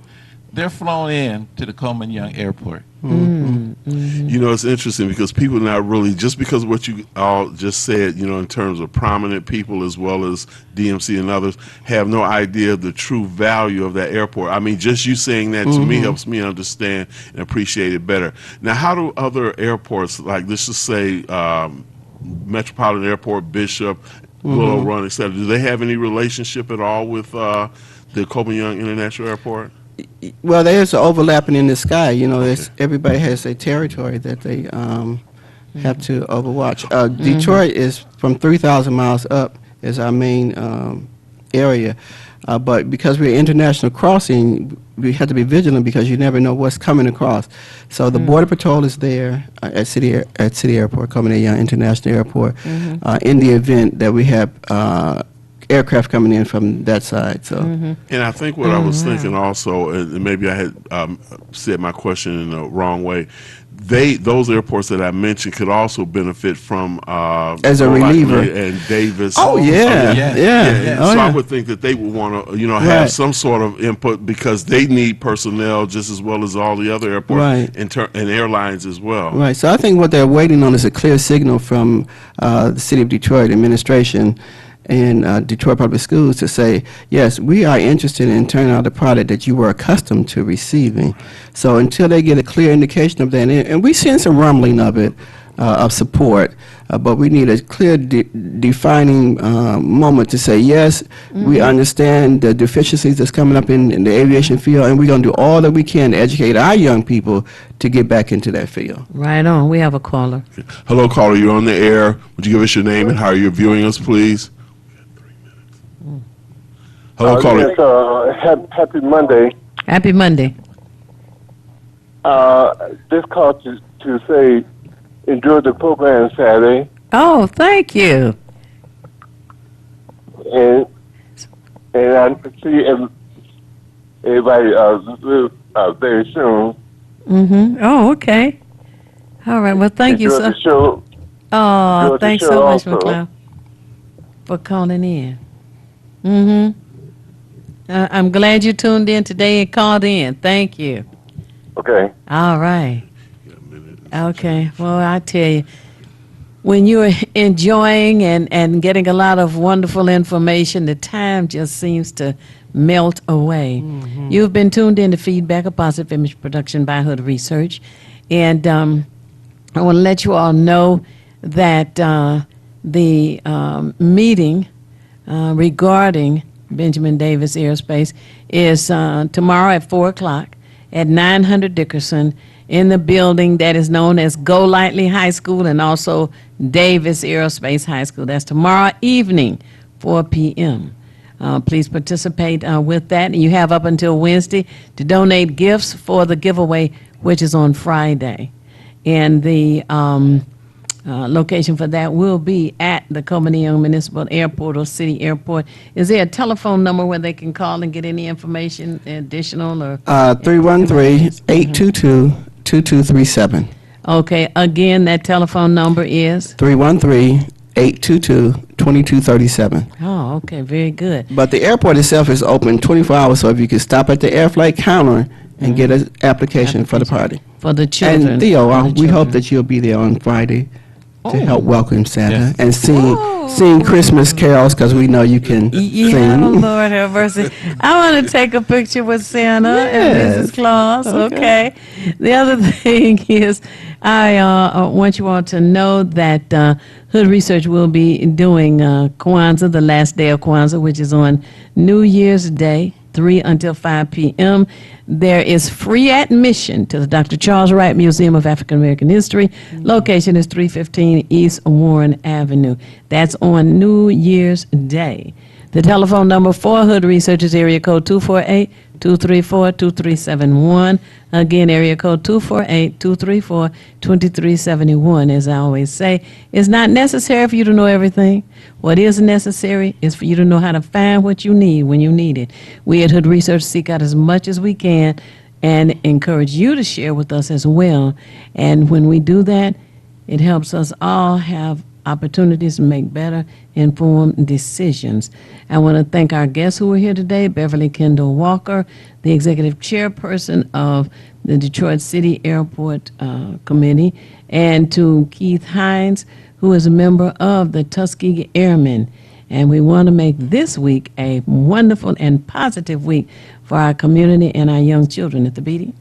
They're flown in to the Coleman Young Airport. You know, it's interesting because people not really, just because of what you all just said, you know, in terms of prominent people as well as DMC and others, have no idea of the true value of that airport. I mean, just you saying that to me helps me understand and appreciate it better. Now, how do other airports, like let's just say Metropolitan Airport, Bishop, Willow Run, et cetera, do they have any relationship at all with the Coleman Young International Airport? Well, there's overlapping in the sky. You know, everybody has a territory that they have to overwatch. Detroit is from 3,000 miles up is our main area. But because we're international crossing, we have to be vigilant because you never know what's coming across. So the Border Patrol is there at City Airport, Coleman Young International Airport, in the event that we have aircraft coming in from that side. So, And I think what I was thinking also, and maybe I had said my question in the wrong way, those airports that I mentioned could also benefit from As a reliever. and Davis. oh yeah. Oh, So I yeah. would think that they would want to, have Right. some sort of input because they need personnel just as well as all the other airports Right. and airlines as well. Right. So I think what they're waiting on is a clear signal from the City of Detroit administration and Detroit Public Schools to say, yes, we are interested in turning out the product that you were accustomed to receiving. So until they get a clear indication of that, and we've seen some rumbling of it, of support, but we need a clear defining moment to say, yes, we understand the deficiencies that's coming up in the aviation field, and we're going to do all that we can to educate our young people to get back into that field. Right on. We have a caller. Hello, caller. You're on the air. Would you give us your name and how you're viewing us, please? Hello, caller. Yes, happy Monday. Happy Monday. This call to say enjoy the program Saturday, Oh, thank you. and I see everybody very soon. Oh, okay. All right. Well, thank you, Enjoy sir. the show. Oh, Enjoy the thanks show so much, also. McLeod, for calling in. I'm glad you tuned in today and called in. Thank you. Okay. All right. Okay. Well, I tell you, when you're enjoying and getting a lot of wonderful information, the time just seems to melt away. You've been tuned in to Feedback, a positive image production by Hood Research. And I want to let you all know that the meeting regarding Benjamin Davis Aerospace is tomorrow at 4 o'clock at 900 Dickerson in the building that is known as Go Lightly High School and also Davis Aerospace High School. That's tomorrow evening, 4 p.m. Please participate with that. And you have up until Wednesday to donate gifts for the giveaway, which is on Friday. And the location for that will be at the Coleman Young Municipal Airport or City Airport. Is there a telephone number where they can call and get any information additional or? 313-822-2237. Okay, again, that telephone number is? 313-822-2237. Oh, okay, very good. But the airport itself is open 24 hours, so if you could stop at the air flight counter and get an application for the party. For the children. And Theo, For the we hope children. that you'll be there on Friday to help welcome Santa Yes. and sing Christmas carols, because we know you can Yeah, sing. Lord have mercy. I want to take a picture with Santa and Yes. Mrs. Claus, okay? The other thing is, I want you all to know that Hood Research will be doing Kwanzaa, the last day of Kwanzaa, which is on New Year's Day, 3 until 5 p.m. There is free admission to the Dr. Charles Wright Museum of African American History. Location is 315 East Warren Avenue. That's on New Year's Day. The telephone number for Hood Research is area code 248-234-2371. Again, area code 248-234-2371. As I always say, it's not necessary for you to know everything. What is necessary is for you to know how to find what you need when you need it. We at Hood Research seek out as much as we can and encourage you to share with us as well. And when we do that, it helps us all have opportunities to make better informed decisions. I want to thank our guests who were here today, Beverly Kendall Walker, the executive chairperson of the Detroit City Airport Committee, and to Keith Hines, who is a member of the Tuskegee Airmen. And we want to make this week a wonderful and positive week for our community and our young children at the BD.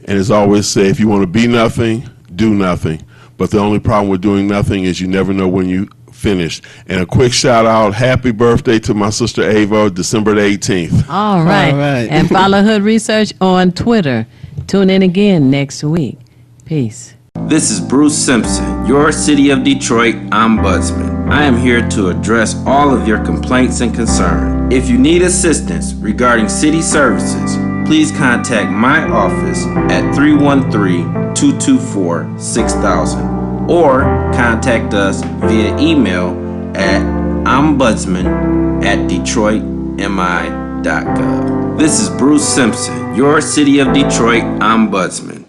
And as I always say, if you want to be nothing, do nothing. But the only problem with doing nothing is you never know when you finish. And a quick shout out, happy birthday to my sister Ava, December the 18th. All right. All right. And follow Hood Research on Twitter. Tune in again next week. Peace. This is Bruce Simpson, your City of Detroit ombudsman. I am here to address all of your complaints and concerns. If you need assistance regarding city services, please contact my office at 313-224-6000 or contact us via email at ombudsman@detroitmi.gov. This is Bruce Simpson, your City of Detroit ombudsman.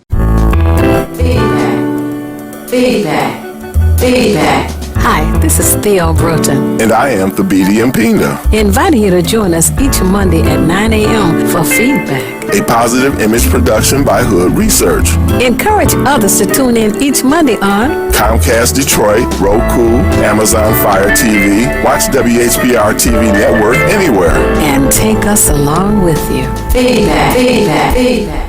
Feedback. Hi, this is Theo Bruton, And I am the BD Mpinga, inviting you to join us each Monday at 9 a.m. for feedback. a positive image production by Hood Research. Encourage others to tune in each Monday on Comcast Detroit, Roku, Amazon Fire TV, watch WHPR TV Network anywhere. and take us along with you. Feedback.